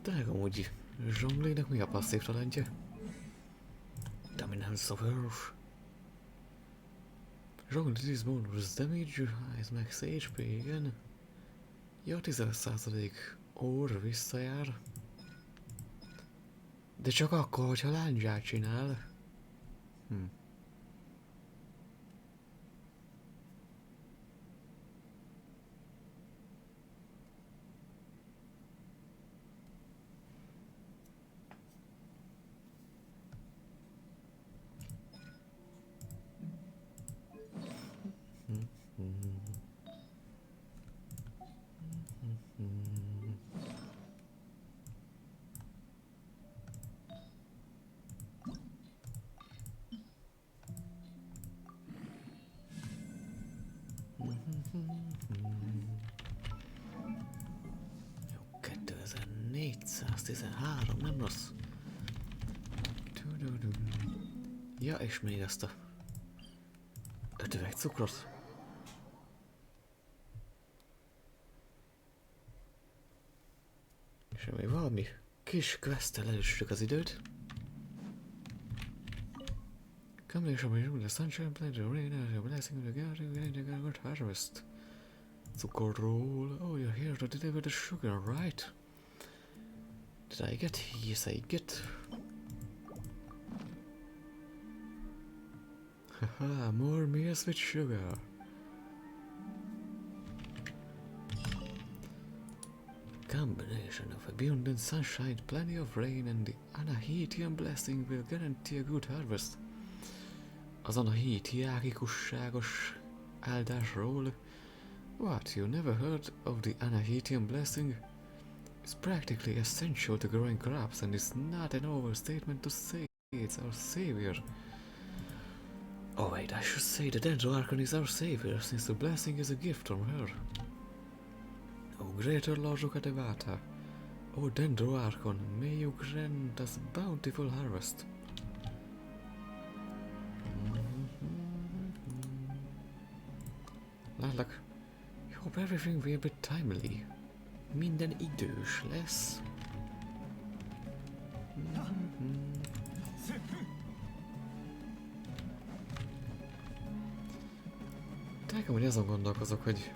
De amúgy Zsonglének mi a passzív talentja? Dominance of Earth. Zsongli this bonus damage, ez max HP, igen. Ja, 15% orr visszajár. De csak akkor, hogyha lándzsát csinál. Jó, 2413, nem rossz. Ja, és még ezt a 5 üveg cukrot. És még valami kis quest-tel előssük az időt. Combination of the sunshine, plant, the rain, and the blessing of the God harvest. Cukorról. Oh, you're here to deliver the sugar, right? Did I get? Yes, I get. Haha, more meals with sugar. Combination of abundant sunshine, plenty of rain, and the Anahitian blessing will guarantee a good harvest. Az anahitiákikusságos áldásról. What, you never heard of the Anahitian blessing? It's practically essential to growing crops, and it's not an overstatement to say it's our savior. Oh wait, I should say the Dendroarchon is our savior, since the blessing is a gift from her. O greater Lord Devata, O Dendroarchon, may you grant us bountiful harvest. Látlak, hope everything will be timely. Minden idős lesz. Nekem, hogy azon gondolkozok, hogy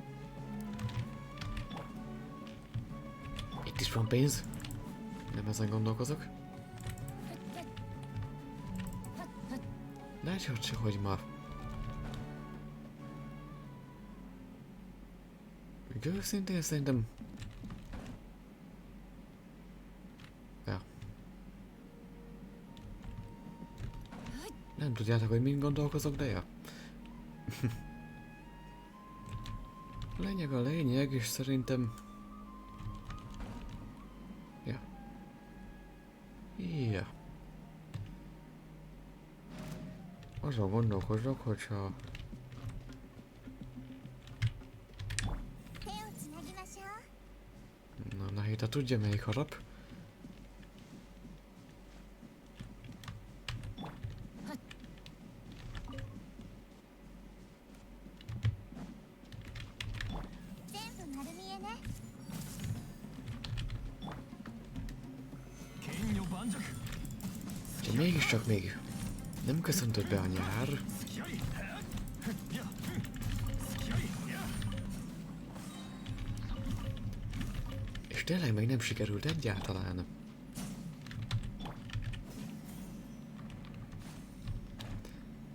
itt is van pénz. Nem ezen gondolkozok. Láthatja, hogy ma őszintén szerintem... Ja. Nem tudjátok, hogy mind gondolkozok, de ja. Lényeg a lényeg, és szerintem... Ja. Ja. Azon gondolkozok, hogyha... Na, Héta tudja, melyik harap? De mégiscsak még nem köszöntött be a nyár. És tényleg meg nem sikerült egyáltalán.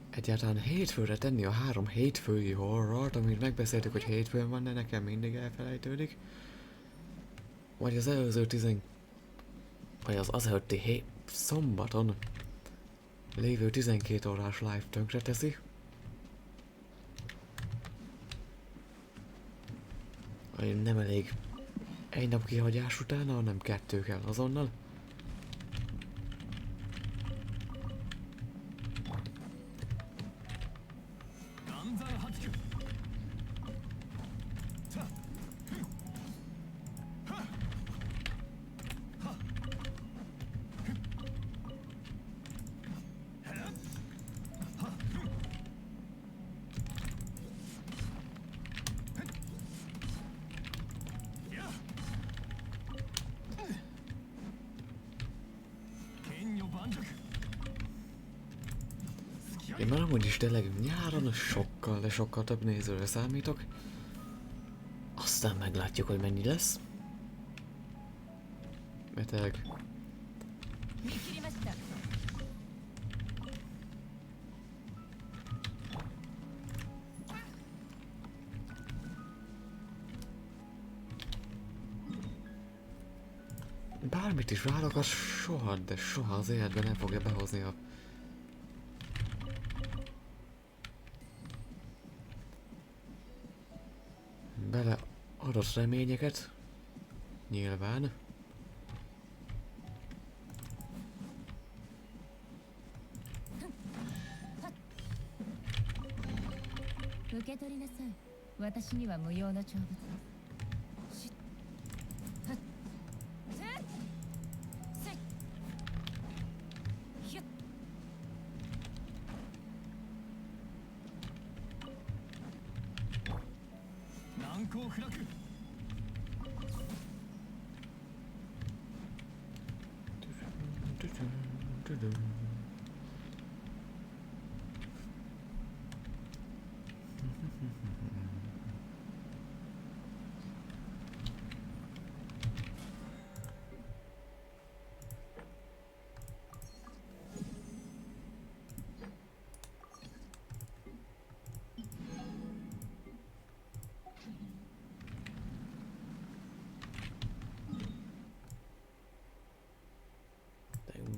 Egyáltalán hétfőre tenni a 3 hétfői horrort, amit megbeszéltük, hogy hétfőn van, de nekem mindig elfelejtődik. Vagy az előző vagy az előtti szombaton lévő 12 órás live tönkre teszi. Vagy nem elég egy nap kihagyás utána, hanem 2 kell azonnal. Én már amúgy is tényleg nyáron sokkal, de sokkal több nézőre számítok. Aztán meglátjuk, hogy mennyi lesz. Mert tényleg Bármit is várok, az soha, de soha az életben nem fogja behozni a... bele adott reményeket. Nyilván. 受け取りなさい。私には無用の長物です。しはっせっせっひゅっ難攻不落。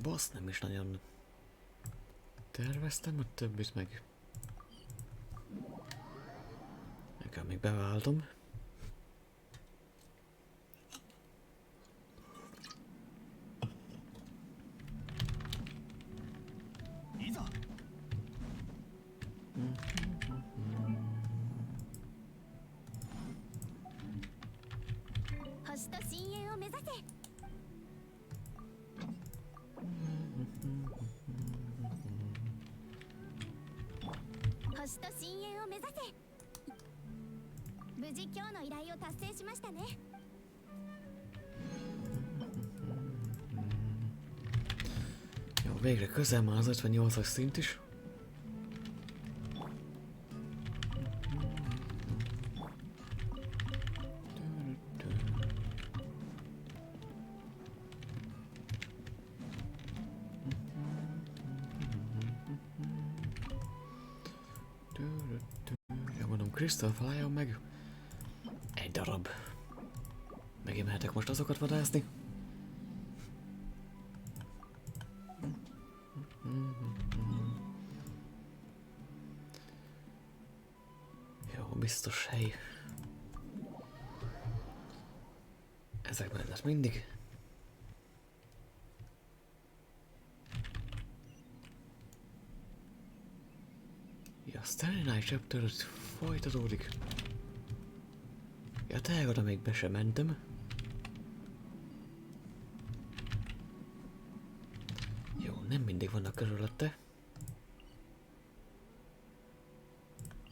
Boss nem is nagyon terveztem, a többit meg... Nekem még beváltom. Jó, végre közel már az 58-as szint is. Ja, mondom, Crystal Fly-on meg egy darab. Megint mehetek most azokat vadászni. Jó, biztos hely. Ezekben lesz mindig. Ja, Starry Night Chapter folytatódik. Ja, tényleg oda még be sem mentem. Jó, nem mindig vannak körülötte.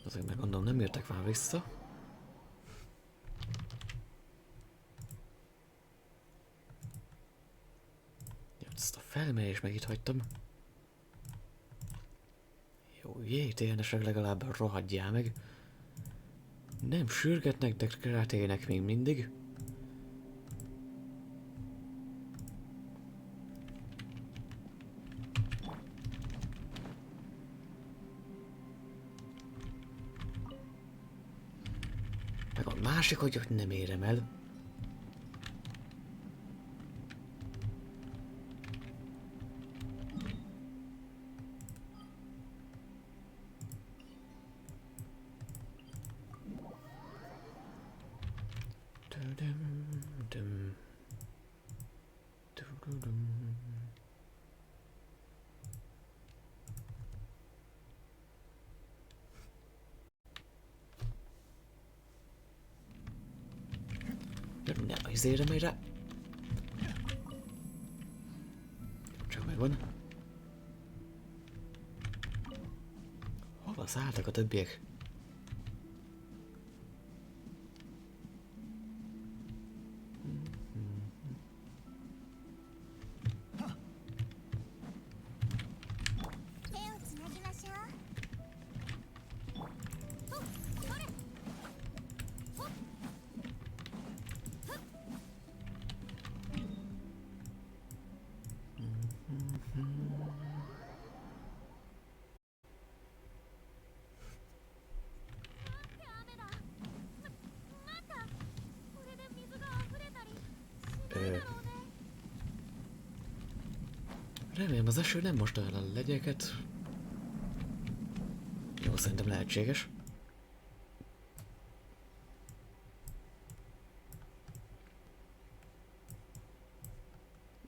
Azért meg gondolom nem jöttek már vissza. Ja, ezt a felmérést meg itt hagytam. Jó, JTN-esek legalább rohadjál meg. Nem sürgetnek, de kreatének még mindig. Meg a másik, hogy nem érem el. Nem a izére megy rá. Csak megvan. Hova szálltak a többiek? Remélem az eső nem most el a legyeket. Jó, szerintem lehetséges.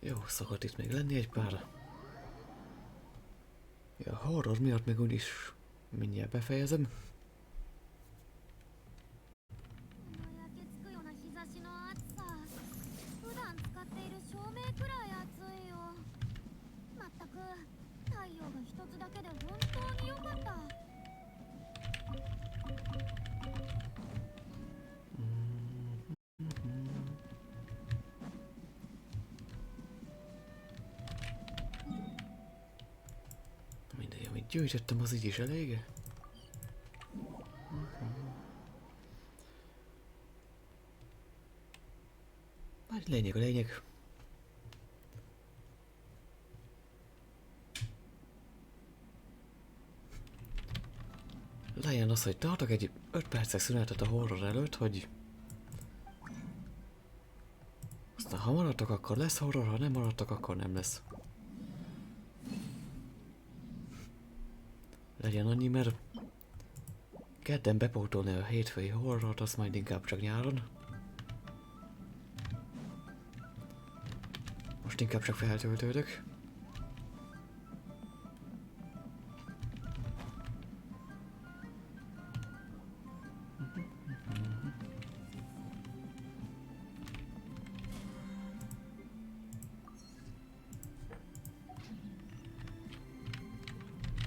Jó, szokott itt még lenni egy pár. Ja, a horror miatt még úgyis mindjárt befejezem. この焼けつくような日差しの暑さ、普段使っている照明くらい暑いよ。まったく太陽が一つだけで本当に良かった。Mindegy, amit gyűjtöttem, az így is elég. Hát lényeg a lényeg. Legyen az, hogy tartok egy 5 perces szünetet a horror előtt, hogy aztán ha maradtok, akkor lesz horror, ha nem maradtok, akkor nem lesz. Legyen annyi, mert kedden bepótolni a hétfői horrort, azt majd inkább csak nyáron. Most inkább csak feltöltődök.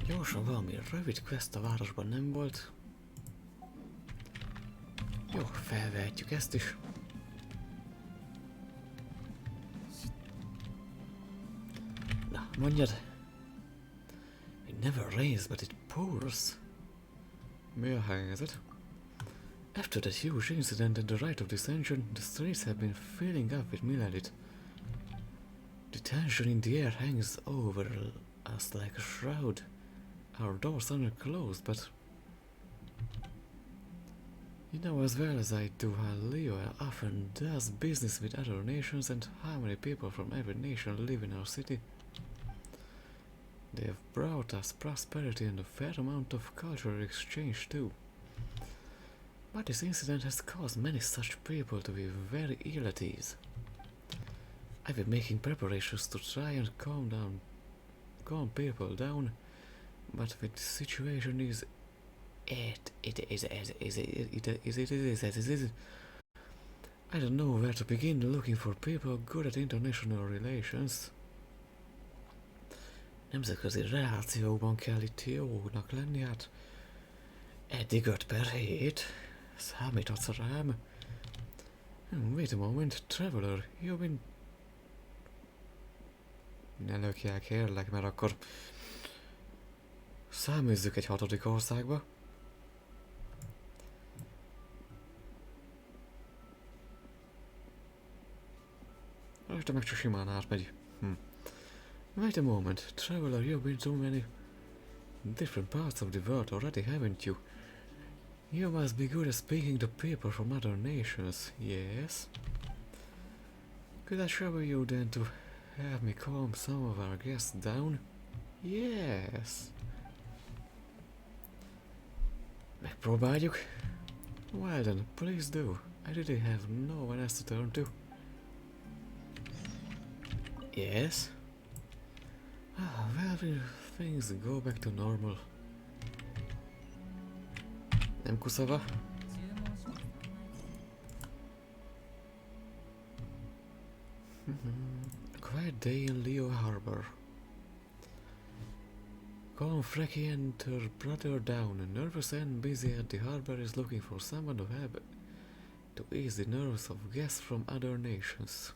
Gyorsan valami rövid quest a városban nem volt. Jó, felvehetjük ezt is. Na, mondjad. It never rains, but it pours. Mi a helyzet? After that huge incident at the right of dissension, the streets have been filling up with millet. The tension in the air hangs over us like a shroud. Our doors are closed, but you know as well as I do how Leo often does business with other nations and how many people from every nation live in our city. They have brought us prosperity and a fair amount of cultural exchange too. But this incident has caused many such people to be very ill at ease. I've been making preparations to try and calm people down, but the situation is I don't know where to begin looking for people good at international relations. Nemzetközi relációban kell itt jónak lenni, hát eddig 5 per hét. Számíthatsz rám. Wait a moment, traveler, you've been... Ne lökjál, kérlek, mert akkor száműzzük egy 6. országba. Rajta meg csak simán átmegy. Wait a moment, traveler, you've been to many different parts of the world already, haven't you? You must be good at speaking to people from other nations, yes? Could I trouble you then to have me calm some of our guests down? Yes! Megpróbáljuk. Well then, please do. I really have no one else to turn to. Yes? Well, things go back to normal. Nem kuszava. A quiet day in Leo Harbor. Colin Frecky and her brother down, nervous and busy at the harbor, is looking for someone to help to ease the nerves of guests from other nations.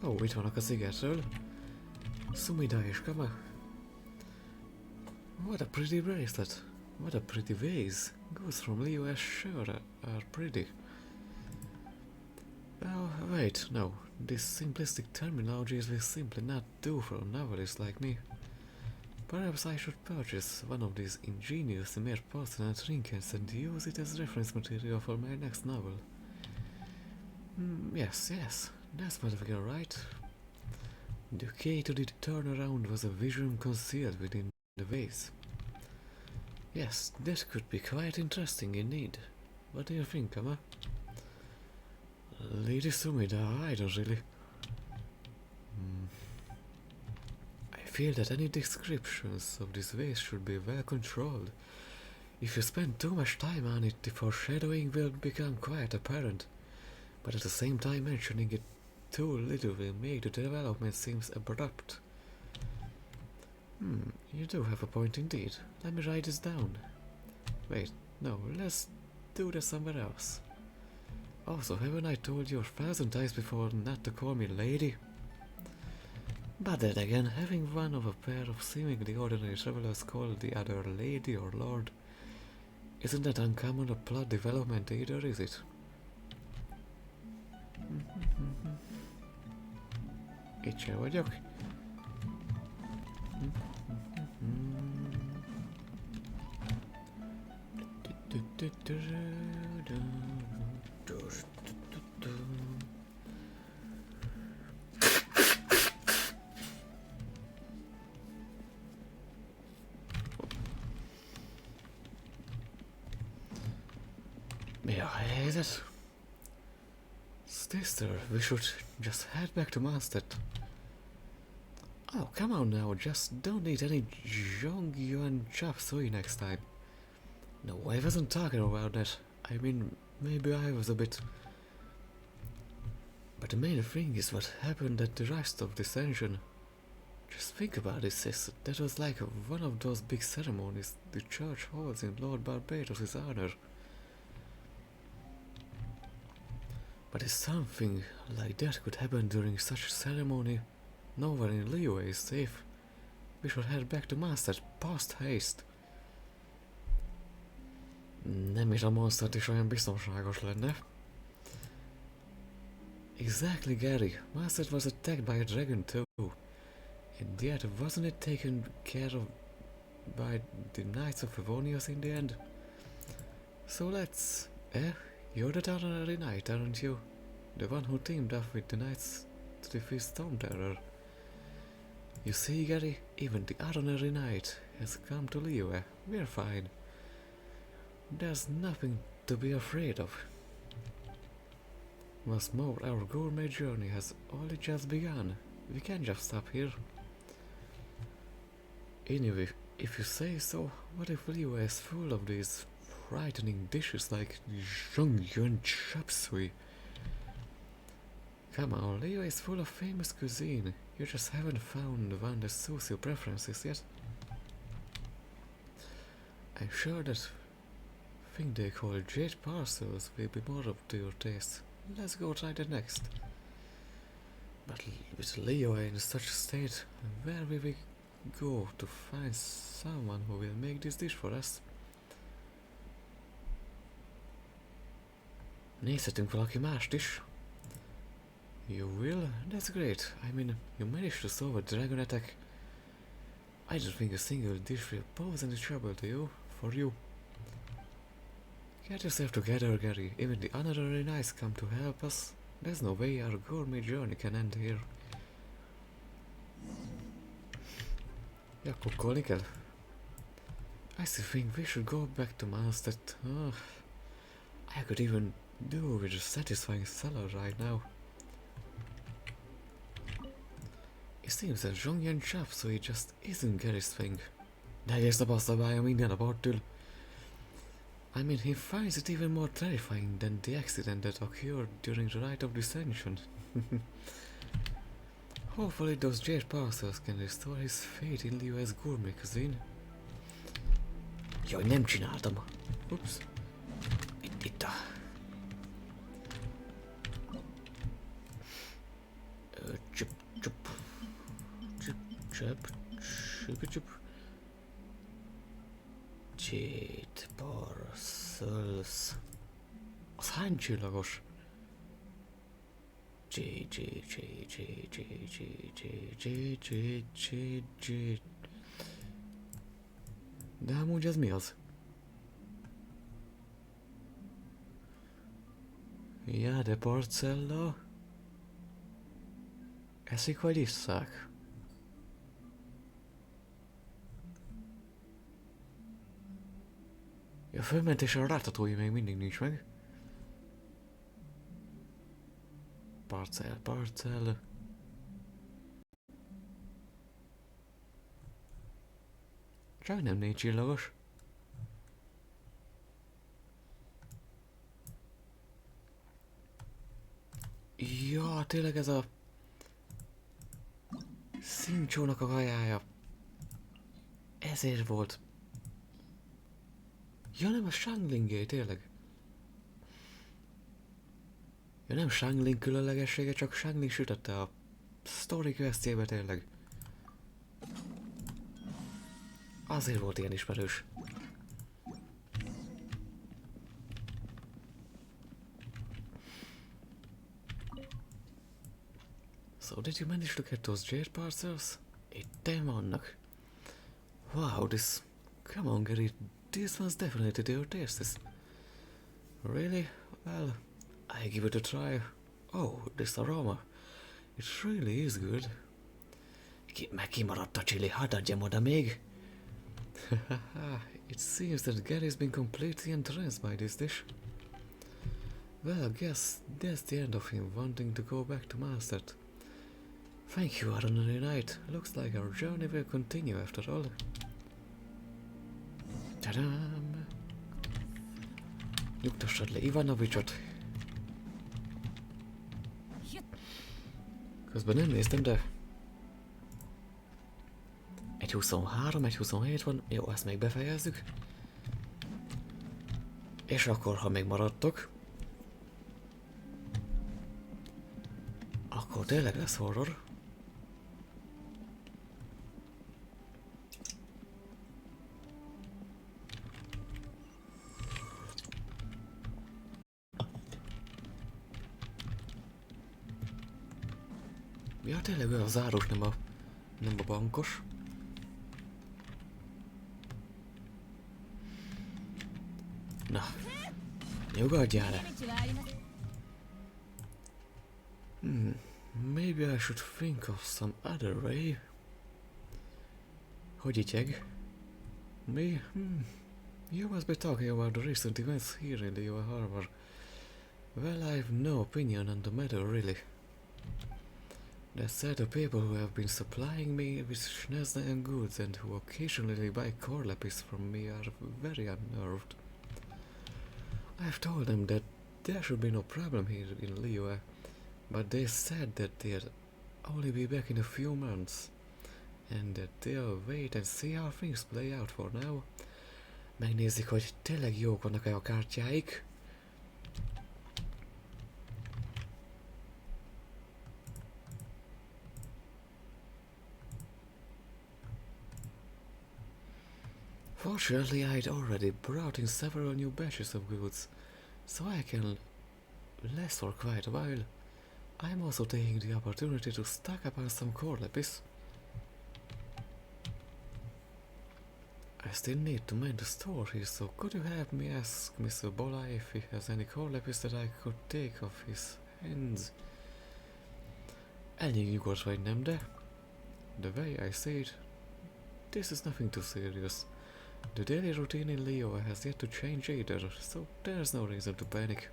Ó, itt vannak a szigetről. Sumida és Kama. What a pretty bracelet. What a pretty vase. Goes from Leo as sure are pretty. Oh, wait, no. This simplistic terminology will simply not do for a novelist like me. Perhaps I should purchase one of these ingenious mere porcelain trinkets and use it as reference material for my next novel. Yes, that's motherfucker right. The key to the turnaround was a vision concealed within the vase. Yes, that could be quite interesting indeed. What do you think, Emma? Lady Sumida, I don't really... I feel that any descriptions of this vase should be well controlled. If you spend too much time on it, the foreshadowing will become quite apparent, but at the same time mentioning it too little will make the development seem abrupt. You do have a point indeed. Let me write this down. Wait, no, let's do this somewhere else. Also, haven't I told you 1,000 times before not to call me lady? But then again, having one of a pair of seemingly ordinary travelers call the other lady or lord isn't that uncommon a plot development either, is it? Itt sem vagyok. Mi a helyzet? Sister, we should just head back to Mondstadt. Oh, come on now, just don't eat any Zhongyuan chop suey next time. No, I wasn't talking about that. I mean, maybe I was a bit... But the main thing is what happened at the rest of the ascension. Just think about it, sis. That was like one of those big ceremonies the church holds in Lord Barbados' honor. But if something like that could happen during such a ceremony, no one in Liyue is safe. We should head back to Mondstadt post haste. Nem is a Mondstadt is olyan biztonságos lenne. Exactly, Gary. Mondstadt was attacked by a dragon too. And yet, wasn't it taken care of by the Knights of Favonius in the end? So let's... You're the honorary knight, aren't you? The one who teamed up with the knights to defeat Storm Terror. You see, Gary, even the honorary knight has come to Liyue. We're fine. There's nothing to be afraid of. What's more, our gourmet journey has only just begun. We can't just stop here. Anyway, if you say so, what if Liyue is full of these frightening dishes like Zhongyuan chop suey? Come on, Liyue is full of famous cuisine. You just haven't found one that suits your preferences yet. I'm sure that thing they call jade parcels will be more up to your taste. Let's go try that next. But with Liyue in such a state, where will we go to find someone who will make this dish for us? Nézhetünk valaki mást is. You will? That's great. I mean, you managed to solve a dragon attack. I don't think a single dish will pose any trouble to you, for you. Get yourself together, Gary. Even the honorary knights come to help us. There's no way our gourmet journey can end here. Ja, kukkolni kell. I still think we should go back to Mondstadt. I could even do with a satisfying salad right now. It seems that Zhongyuan chop suey just isn't Gary's thing. De egész nap azt szabálja, minden nap ott ül. I mean, he finds it even more terrifying than the accident that occurred during the rite of descension. Hopefully those jade parcels can restore his faith in Liyue's gourmet cuisine. Jaj, nem csináltam. Ups. Itt a... Csip, csip. Csip, csip, csip, csip. Jade parcels. Az hány csillagos? Jade. De amúgy ez mi az? Ja, de parcella... Eszik vagy isszák? Ja, fölmentés a rátatói még mindig nincs meg. Parcell. Csak nem 4 csillagos. Ja, tényleg ez a... Szincsónak a kajája. Ezért volt. Ja, nem a Shanglingé, tényleg. Ja, nem Shangling különlegessége, csak Shangling sütötte a story questjébe, tényleg. Azért volt ilyen ismerős. So did you manage to get those jade parcels? Itt vannak. Wow, this... Come on, Gary. This one's definitely to your tastes. Really? Well, I give it a try. Oh, this aroma. It really is good. Meg kimaradt a chili, hadd adjam oda még. It seems that Gary's been completely entranced by this dish. Well, I guess that's the end of him wanting to go back to Mastered. Thank you, Aranara Knight. Looks like our journey will continue after all. Tadám! Nyugtassad le Ivanovicsot. Közben nem néztem, de... 1.23, 1.27 van. Jó, ezt még befejezzük. És akkor, ha még maradtok, akkor tényleg lesz horror. Ja, tényleg ő a zárós, nem a bankos. Na, nyugodjál le. Maybe I should think of some other way. Hogy ityeg? Me? You must be talking about the recent events here in the UA Harbor. Well, I've no opinion on the matter, really. That said, the people who have been supplying me with Schneznayan goods and who occasionally buy core lapis from me are very unnerved. I've told them that there should be no problem here in Liyue, but they said that they'll only be back in a few months, and that they'll wait and see how things play out for now. Megnézik, hogy tényleg jók vannak-e a kártyáik. Fortunately, I'd already brought in several new batches of goods, so I can last for quite a while. I'm also taking the opportunity to stock up on some core lapis. I still need to mend the store here, so could you help me ask Mr. Bola if he has any core lapis that I could take off his hands? Elég nyugodt vagy, nem de? The way I see it, this is nothing too serious. The daily routine in Liyue has yet to change either, so there's no reason to panic.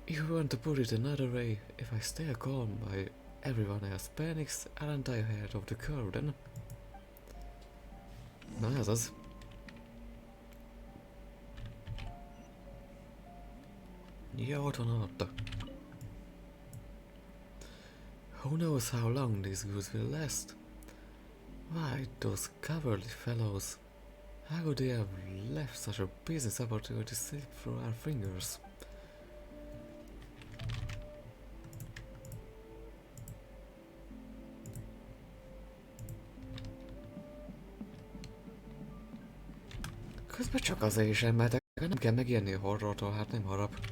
If you want to put it another way, if I stay calm while everyone else panics, aren't I ahead of the curve then? Na ez az. Ja, ott van alatta. Who knows how long these goods will last? Why, those cowardly fellows. How could they have left such a business opportunity slip through our fingers? Közben csak azért is emeltek, nem kell megijedni a horrortól, hát nem harap.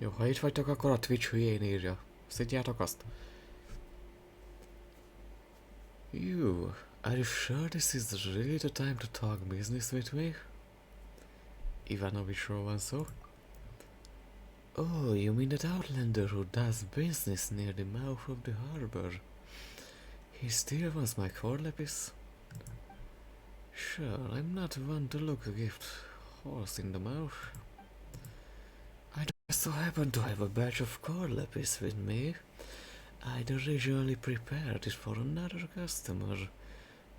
Jó, ha itt vagytok, akkor a Twitch hülyén írja. Szidjátok azt. You, are you sure this is really the time to talk business with me? Ivanovicsról van szó. Oh, you mean that outlander who does business near the mouth of the harbor? He still wants my corlepis? Sure, I'm not one to look a gift horse in the mouth. I just so happen to have a batch of corlepis with me. I'd originally prepared it for another customer,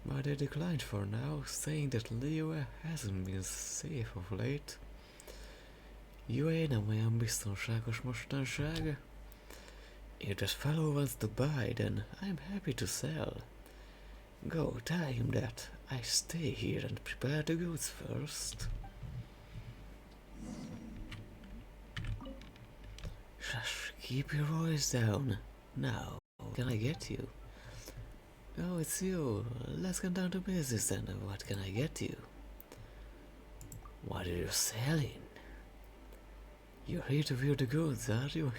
but they declined for now, saying that Leo hasn't been safe of late. UA nem olyan biztonságos mostanság. If that fellow wants to buy, then I'm happy to sell. Go, tell him that I stay here and prepare the goods first. Shush, keep your voice down. Now, can I get you? Oh, it's you. Let's get down to business then. What can I get you? What are you selling? You're here to view the goods, are you?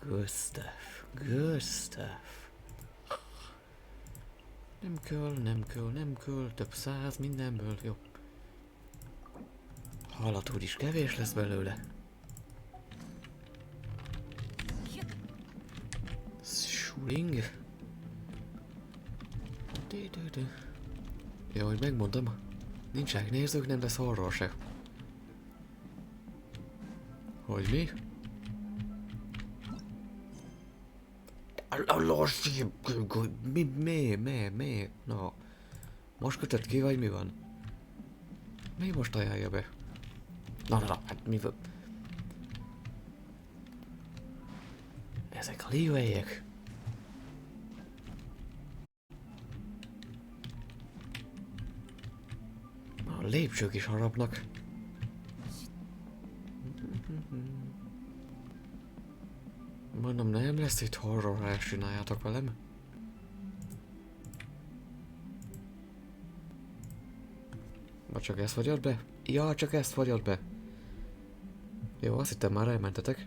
Good stuff, good stuff. Nem kell, több 100 mindenből, jó. Hallat úgyis kevés lesz belőle. Shuling. Jó, hogy megmondom, nincsenek nézők, nem lesz horror se. Hogy mi? Mi? Na, most kötött ki, vagy mi van? Mi most ajánlja be? Na, hát mi van? Ezek a leeway-ek. A lépcsők is harapnak. Mondom, nem lesz itt horror, ha ezt csináljátok velem. Vagy csak ezt vagyod be? Ja, csak ezt vagyod be. Jó, azt hittem már elmentetek.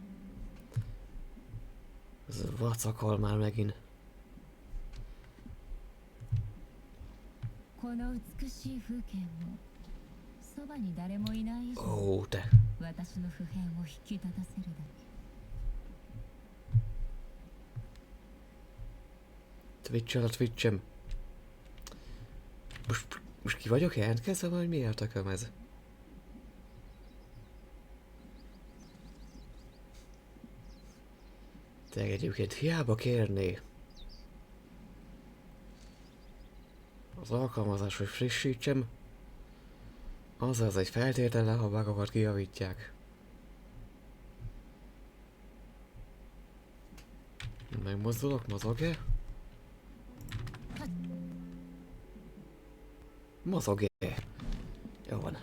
Ez vacakol már megint. Ó, te. Twitch-el a Twitch-em. Most ki vagyok jelentkezve, vagy miért aköm ez? Te egyébként hiába kérné az alkalmazás, hogy frissítsem, azaz egy feltétele, ha bugokat kijavítják. Megmozdulok, mozog-e? Mozog-e? Jó van.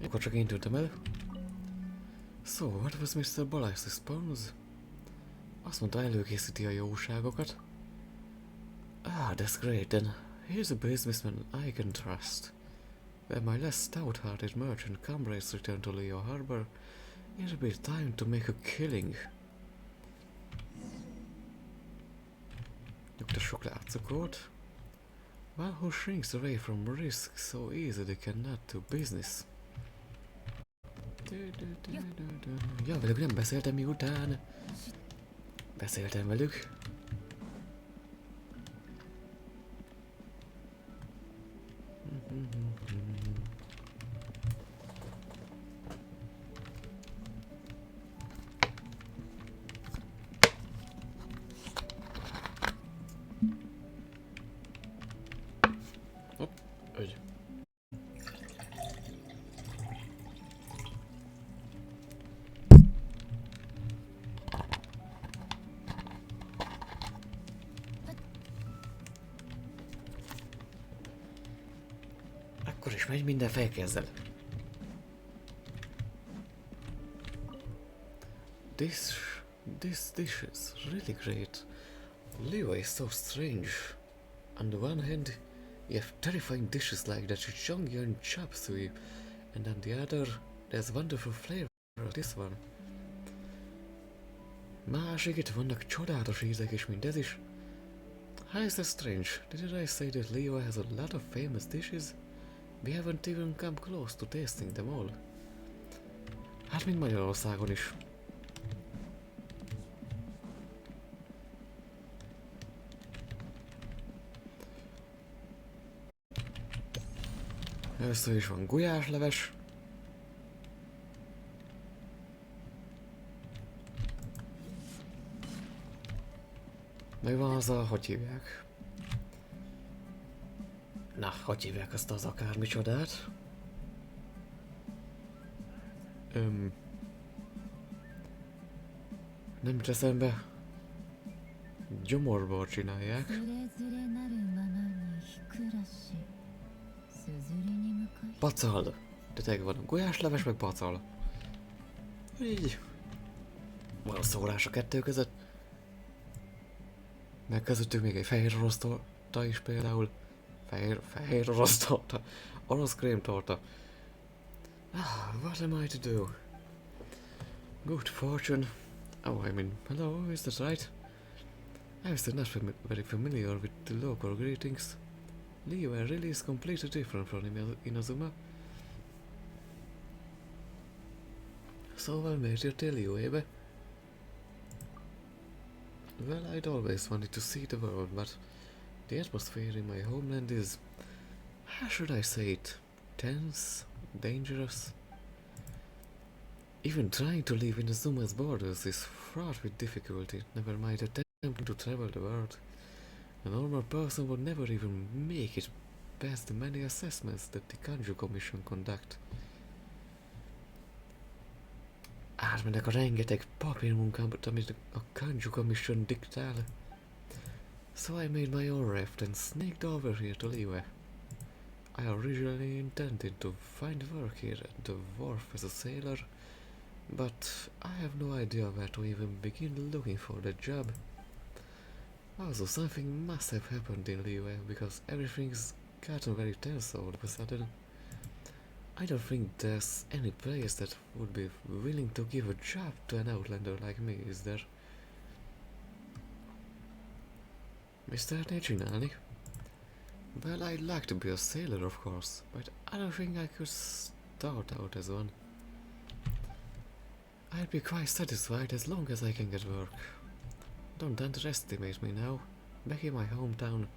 Akkor csak én tűntem el. So, what was Mr. Balazs' response? Azt mondta, előkészíti a jóságokat. Ah, that's great then. Here's a businessman I can trust. When my less stout-hearted merchant comrades return to Leo Harbor, it'll be time to make a killing. Nyugtassuk le átszokót. One who shrinks away from risk so easily cannot do business. Ja, velük nem beszéltem miután. Beszéltem velük. Hopp, ügy. Akkor is megy minden fejkezzel. This this dish is really great. Leo is so strange. On the one hand, you have terrifying dishes like that chichongi and chop suey, and on the other, there's wonderful flavor of this one. Másik itt vannak csodálatos ízek is, mint ez is. How is that strange? Didn't I say that Leo has a lot of famous dishes? We haven't even come close to tasting them all. Hát mint Magyarországon is. Először is van gulyásleves. Meg van az a, hogy hívják? Na, hogy hívják azt az akármi csodát? Nem jut eszembe. Gyomorból csinálják. つれづれなるままに日暮らしすずりに向かい Pacal. De tényleg van gulyásleves, meg pacal. Így. Van szólás a kettő között. Meg közöttük még egy fehér orosz torta is például. Fehér orosz torta. Orosz krémtorta. Ah, what am I to do? Good fortune. Oh, I mean, hello, is that right? I'm still not very familiar with the local greetings. Leo really is completely different from Inazuma. So well made your tell you, Ebe. Well, I'd always wanted to see the world, but the atmosphere in my homeland is, how should I say it, tense, dangerous. Even trying to live in Azuma's borders is fraught with difficulty, never mind attempting to travel the world. A normal person would never even make it past the many assessments that the Kanju Commission conduct. Átmennek a rengeteg papírmunkámat, amit a Kanju Commission diktál. So I made my own raft and sneaked over here to Liyue. I originally intended to find work here at the wharf as a sailor, but I have no idea where to even begin looking for that job. Also, something must have happened in Liyue, because everything's gotten very tense all of a sudden. I don't think there's any place that would be willing to give a job to an outlander like me, is there? Mi szeretnél csinálni? Well, I'd like to be a sailor, of course, but I don't think I could start out as one. I'd be quite satisfied as long as I can get work. Don't underestimate me now. Back in my hometown,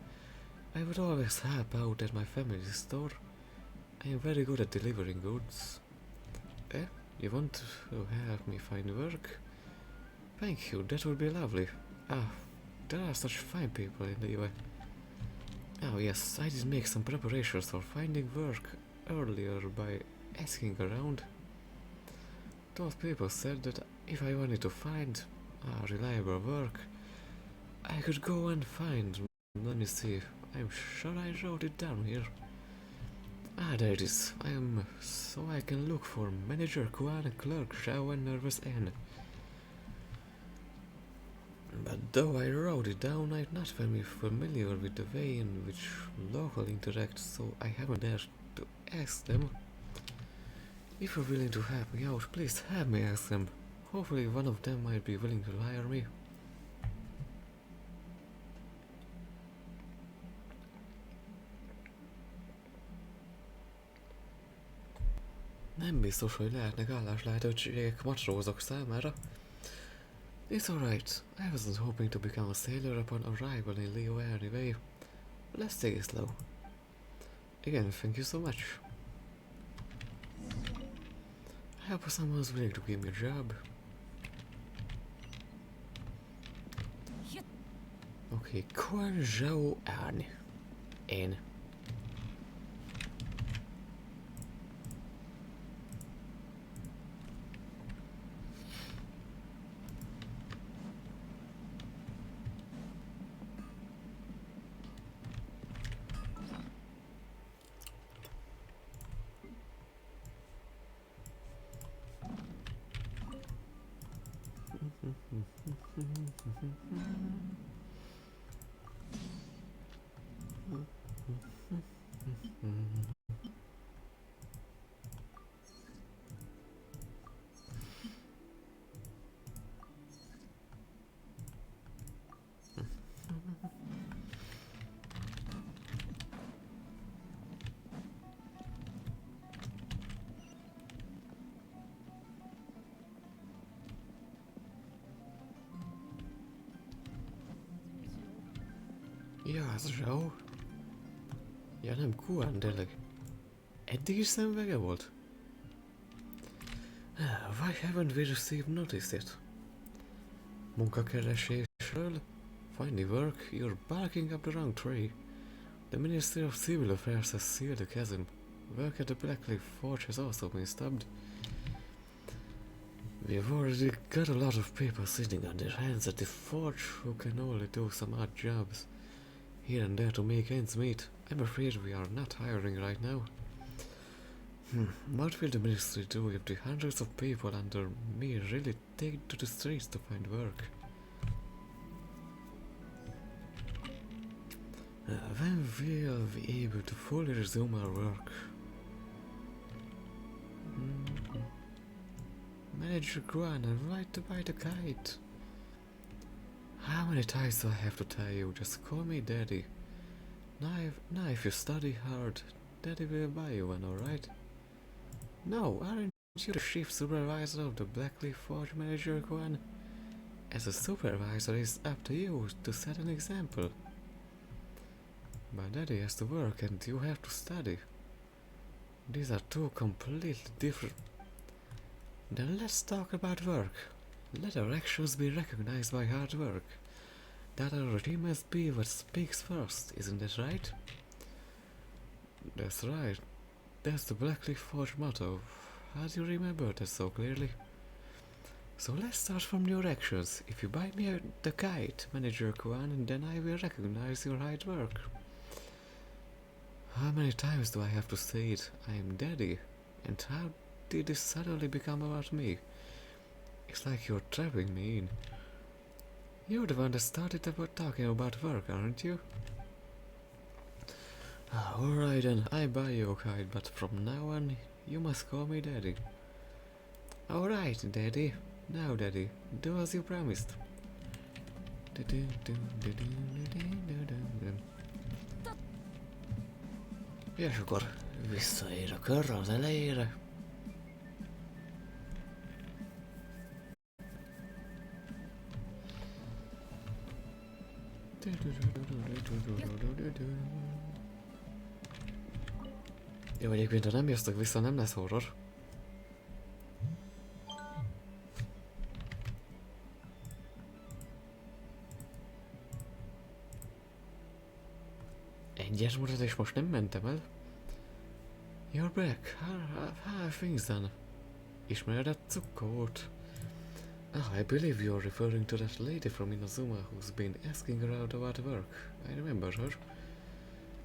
I would always help out at my family's store. I am very good at delivering goods. Eh? You want to help me find work? Thank you, that would be lovely. Ah, there are such fine people in the US. Oh yes, I did make some preparations for finding work earlier by asking around. Those people said that if I wanted to find reliable work, I could go and find. Let me see, I'm sure I wrote it down here. Ah, there it is. So I can look for Manager Kuan, Clerk Zhao and Nervous N. But though I wrote it down, I'm not very familiar with the way in which local interact, so I haven't dared to ask them. If you're willing to help me out, please help me ask them. Hopefully one of them might be willing to hire me. Nem biztos, hogy lehetnek álláslehetőségek matrózok számára. It's alright. I wasn't hoping to become a sailor upon arrival in Liyue anyway. Let's take it slow. Again, thank you so much. I hope someone's willing to give me a job. Okay, Quan Zhao An. N. Ja, ez Zhao. Ja, nem Kuan, tényleg. Eddig is szemvege volt? Why haven't we received notice yet? Munkakeresésről? Finding work? You're barking up the wrong tree. The Ministry of Civil Affairs has sealed the chasm. Work at the Blackleaf Forge has also been stopped. We've already got a lot of people sitting on their hands at the forge who can only do some odd jobs here and there to make ends meet. I'm afraid we are not hiring right now. What will the ministry do if the hundreds of people under me really take to the streets to find work? When will we be able to fully resume our work? Manager Guan, and right to buy the kite. How many times do I have to tell you? Just call me Daddy. Now if you study hard, Daddy will buy you one, alright? No, aren't you the chief supervisor of the Blackleaf Forge, Manager Guan? As a supervisor, it's up to you to set an example. My daddy has to work and you have to study. These are two completely different. Then let's talk about work. Let our actions be recognized by hard work. That our team must be what speaks first, isn't that right? That's right. That's the Blackleaf Forge motto. How do you remember that so clearly? So let's start from your actions. If you buy me the kite, Manager Kuan, then I will recognize your hard work. How many times do I have to say it? I am Daddy. And how did this suddenly become about me? It's like you're trapping me in. You're the one that started about talking about work, aren't you? Alright then, I buy you a kite, but from now on, you must call me Daddy. Alright, Daddy. Now, Daddy, do as you promised. És akkor visszaér a kör az elejére. Jó, egyébként ha nem jöztök vissza, nem lesz horror. Egyes mutat és most nem mentem el. You're back. How are things done? Ismered a cukkót? I believe you're referring to that lady from Inazuma who's been asking around about work. I remember her.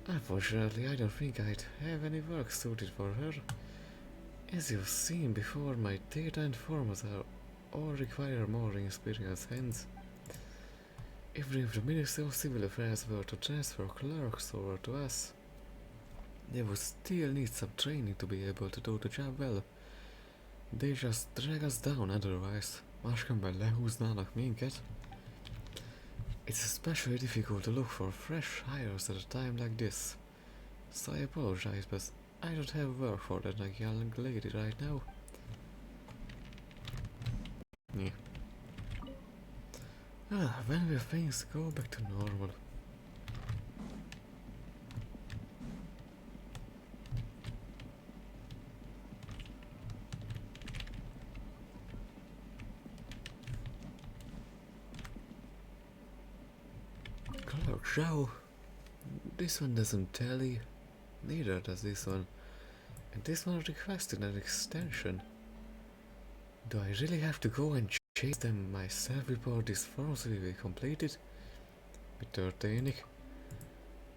Unfortunately, I don't think I'd have any work suited for her. As you've seen before, my data and formats all require more experienced hands. Even if the Ministry of Civil Affairs were to transfer clerks over to us, they would still need some training to be able to do the job well. They just drag us down otherwise. Máskönben lehúznának minket. It's especially difficult to look for fresh hires at a time like this. So I apologize, but I don't have work for that young lady right now. Yeah. When will things go back to normal? Clerk Zhao. This one doesn't tally. Neither does this one. And this one requested an extension. Do I really have to go and chase them myself before this forms will be completed? Mi történik?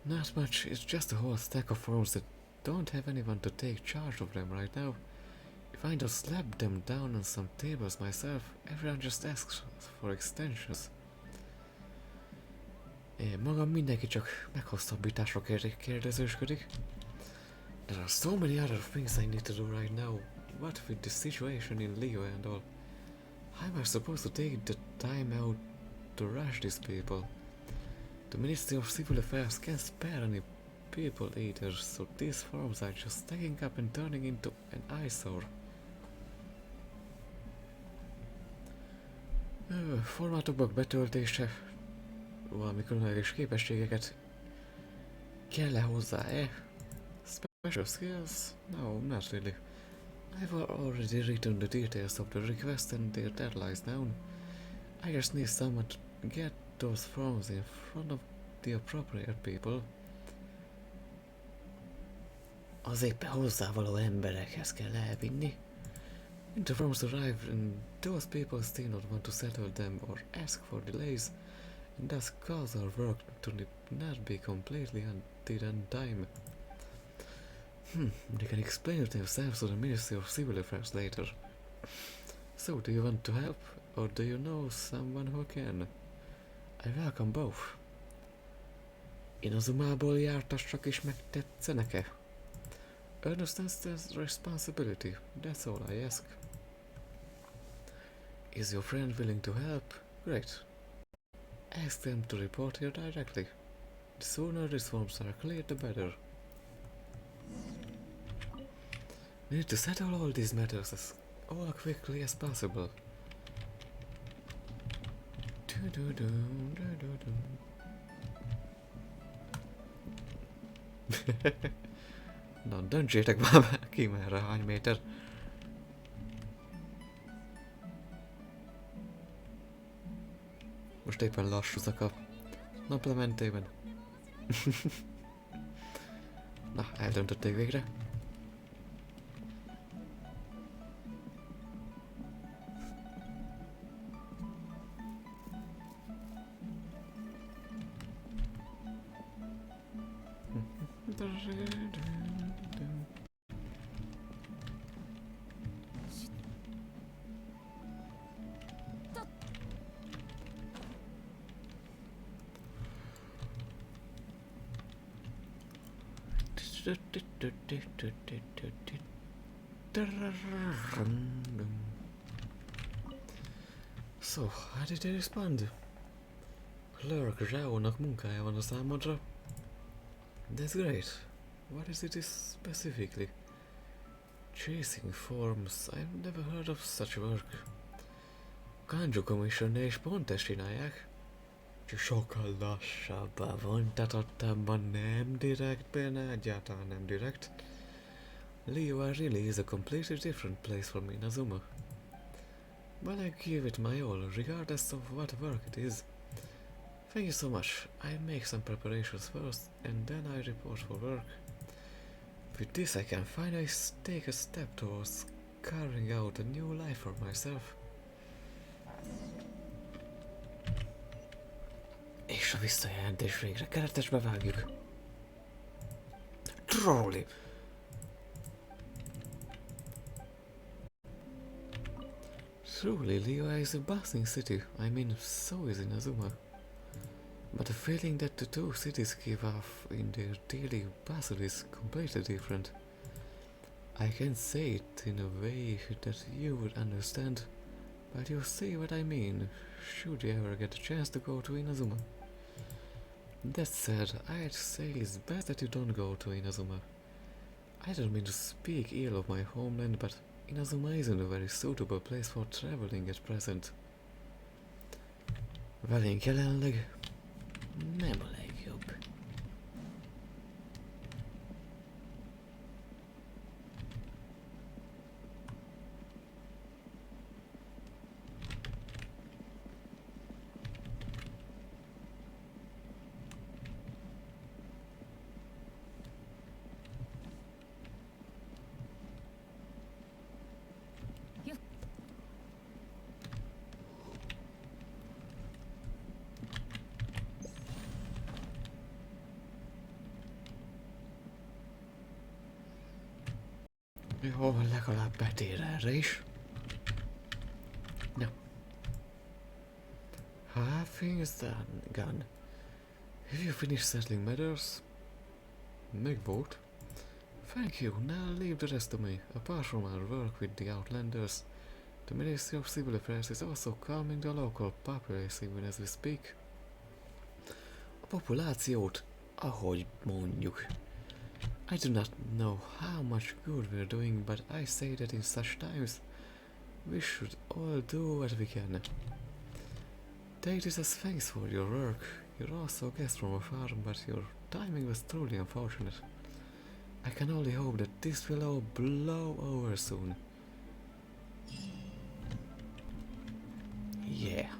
Not much, it's just a whole stack of forms that don't have anyone to take charge of them right now. If I just slap them down on some tables myself, everyone just asks for extensions. Én magam mindenki csak meghosszabbításra kérdezősködik. There are so many other things I need to do right now. What with the situation in Leo and all? How am I supposed to take the time out to rush these people? The Ministry of Civil Affairs can't spare any people either, so these forms are just stacking up and turning into an eyesore. Formátoknak betöltése, valami különleges képességeket kell-e hozzá-e? Special skills? No, not really. I've already written the details of the request and their deadlines down. I just need someone to get those forms in front of the appropriate people. Az éppen hozzávaló emberekhez kell elvinni. When the forms arrive and those people still not want to settle them or ask for delays, and thus cause our work to not be completely undone in time. They can explain themselves to the Ministry of Civil Affairs later. So, do you want to help, or do you know someone who can? I welcome both. Inazumából jártassak is megtetszenek-e? Understands the responsibility, that's all I ask. Is your friend willing to help? Great. Ask them to report here directly. The sooner these forms are cleared, the better. We need to settle all these matters as quickly as possible. Na, döntsétek már ki merre, hány méter. Most éppen lassúzak a naplementében. Na, eldöntötték végre. So, how did they respond? Clerk Zhao-nak munkája van a számodra. That's great. What is it specifically? Chasing forms. I've never heard of such work. Kanjo Commission-ne is pont ezt csinálják. Csak sokkal lassabban vontatottabban, nem direkt, benne egyáltalán nem direkt. Leo really is a completely different place from Inazuma. But I give it my all, regardless of what work it is. Thank you so much. I make some preparations first, and then I report for work. With this I can finally take a step towards carving out a new life for myself. És a visszajelentés végre keretesbe vágjuk. Truly! Truly, Leo is a bustling city. I mean, so is Inazuma. But the feeling that the two cities give off in their daily bustle is completely different. I can't say it in a way that you would understand, but you'll see what I mean, should you ever get a chance to go to Inazuma. That said, I'd say it's best that you don't go to Inazuma. I don't mean to speak ill of my homeland, but Inazuma isn't a very suitable place for traveling at present. Velénk jelenleg nem a legjobb. Jó, legalább betér erre is. No. Half is done. Have you finished settling matters? Make vote. Thank you. Now leave the rest to me. Apart from our work with the Outlanders, the Ministry of Civil Affairs is also calming the local population even as we speak. A populációt, ahogy mondjuk. I do not know how much good we're doing, but I say that in such times, we should all do what we can. Take this as thanks for your work. You're also a guest from a farm, but your timing was truly unfortunate. I can only hope that this will all blow over soon. Yeah.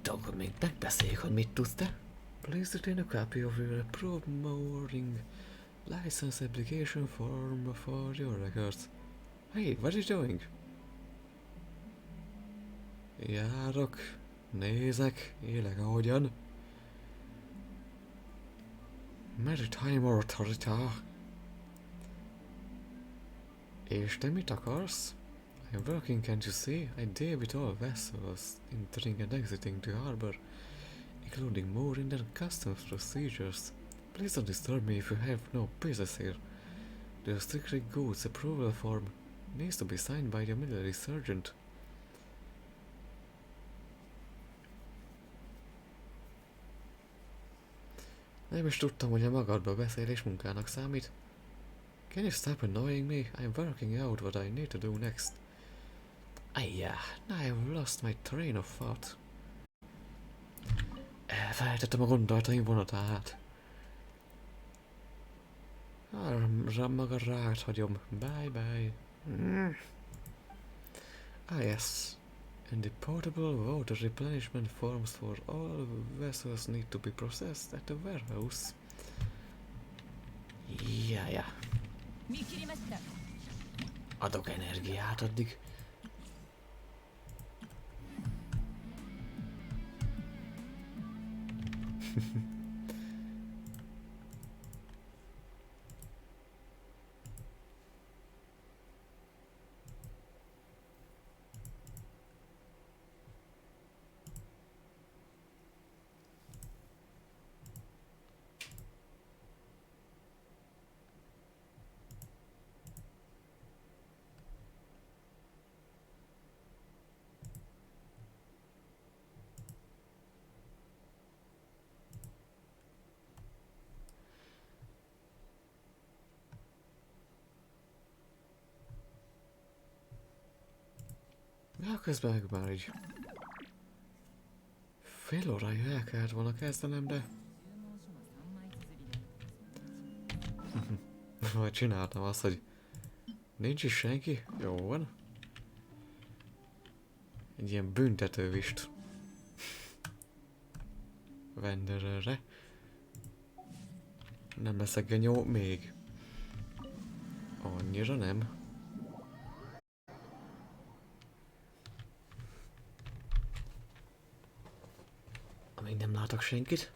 Akkor még megbeszéljük, hogy mit tudsz te. Please return a copy of your approved mooring license application form for your records. Hey, what are you doing? Járok, nézek, élek ahogyan. Maritime Authority. És te mit akarsz? I'm working, can't you see? I deal with all vessels entering and exiting the harbor, including mooring and customs procedures. Please don't disturb me if you have no business here. The restricted goods approval form needs to be signed by the military sergeant. Nem is tudtam, hogy a magadba beszélés munkának számít. Can you stop annoying me? I'm working out what I need to do next. Now I've lost my train of thought. Elfelejtettem a gondolataim vonatát. Arra maga rád hagyom. Bye bye. Yes. And the portable water replenishment forms for all vessels need to be processed at the warehouse. Ja. 見切りました。 Adok energiát addig. Ja, közben meg már így fél órája el kellett volna kezdenem, de majd csináltam azt, hogy nincs is senki, jó van. Egy ilyen büntetővist Vendererre. Nem leszek genyó még. Annyira nem. Amíg nem látok senkit.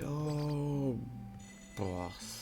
Oh, boss.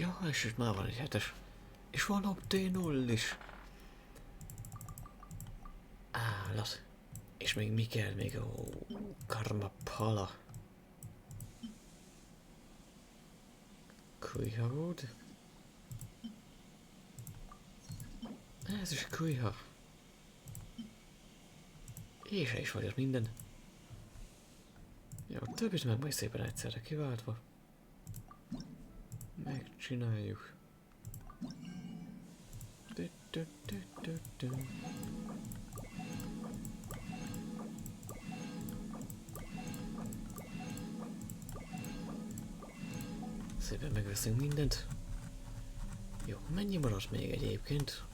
Ja, és itt már van egy 7-es. És van a T0 is. Állat. És még mi kell? Még a karma pala. Kujhavód. Ez is kujha. És is vagy ott minden. Jó, többit meg majd szépen egyszerre kiváltva. Megcsináljuk. Szépen megveszünk mindent. Jó, mennyi maradt még egyébként?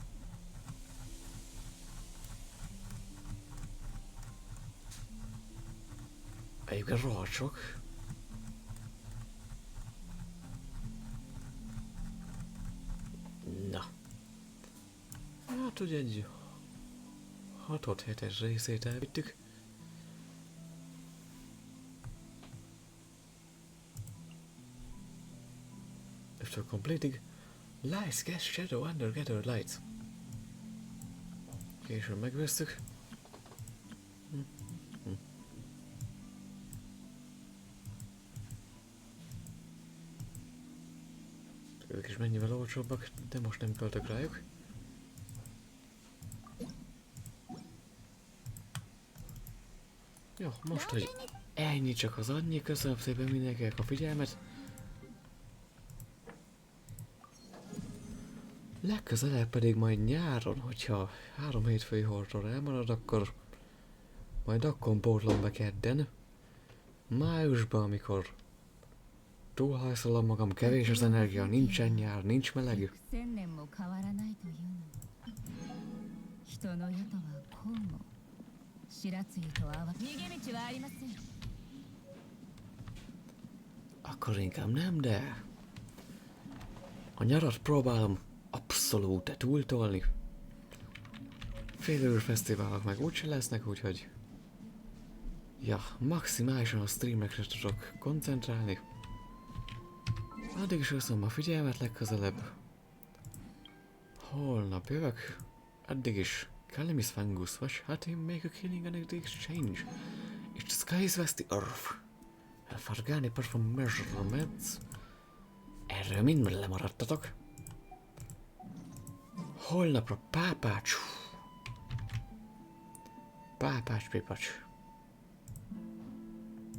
Egyébként rohadt sok. Na. Hát ugye egy 6-7-es részét elvittük. After completing Lights, Gas, Shadow, Under Gathered Lights. Később megvesztük. Ők is mennyivel olcsóbbak, de most nem költök rájuk. Jó, most, hogy ennyi csak az annyi, köszönöm szépen mindenkinek a figyelmet. Legközelebb pedig majd nyáron, hogyha 3 hétfői horror elmarad, akkor majd akkor pótlom be kedden. Májusban, amikor túlhajszolom magam, kevés az energia, nincsen nyár, nincs meleg. Akkor inkább nem, de a nyarat próbálom abszolút túltolni. Félőr fesztiválok meg úgyse lesznek, úgyhogy ja, maximálisan a streamekre tudok koncentrálni. Addig is köszönöm a figyelmet, legközelebb holnap jövök. Addig is Kalimis Fangus, vagy hát én make a killing and the exchange. It's the skies west the earth. Elfargálni perform measurements. Erről mind lemaradtatok. Holnapra pápács. Pápács pipacs.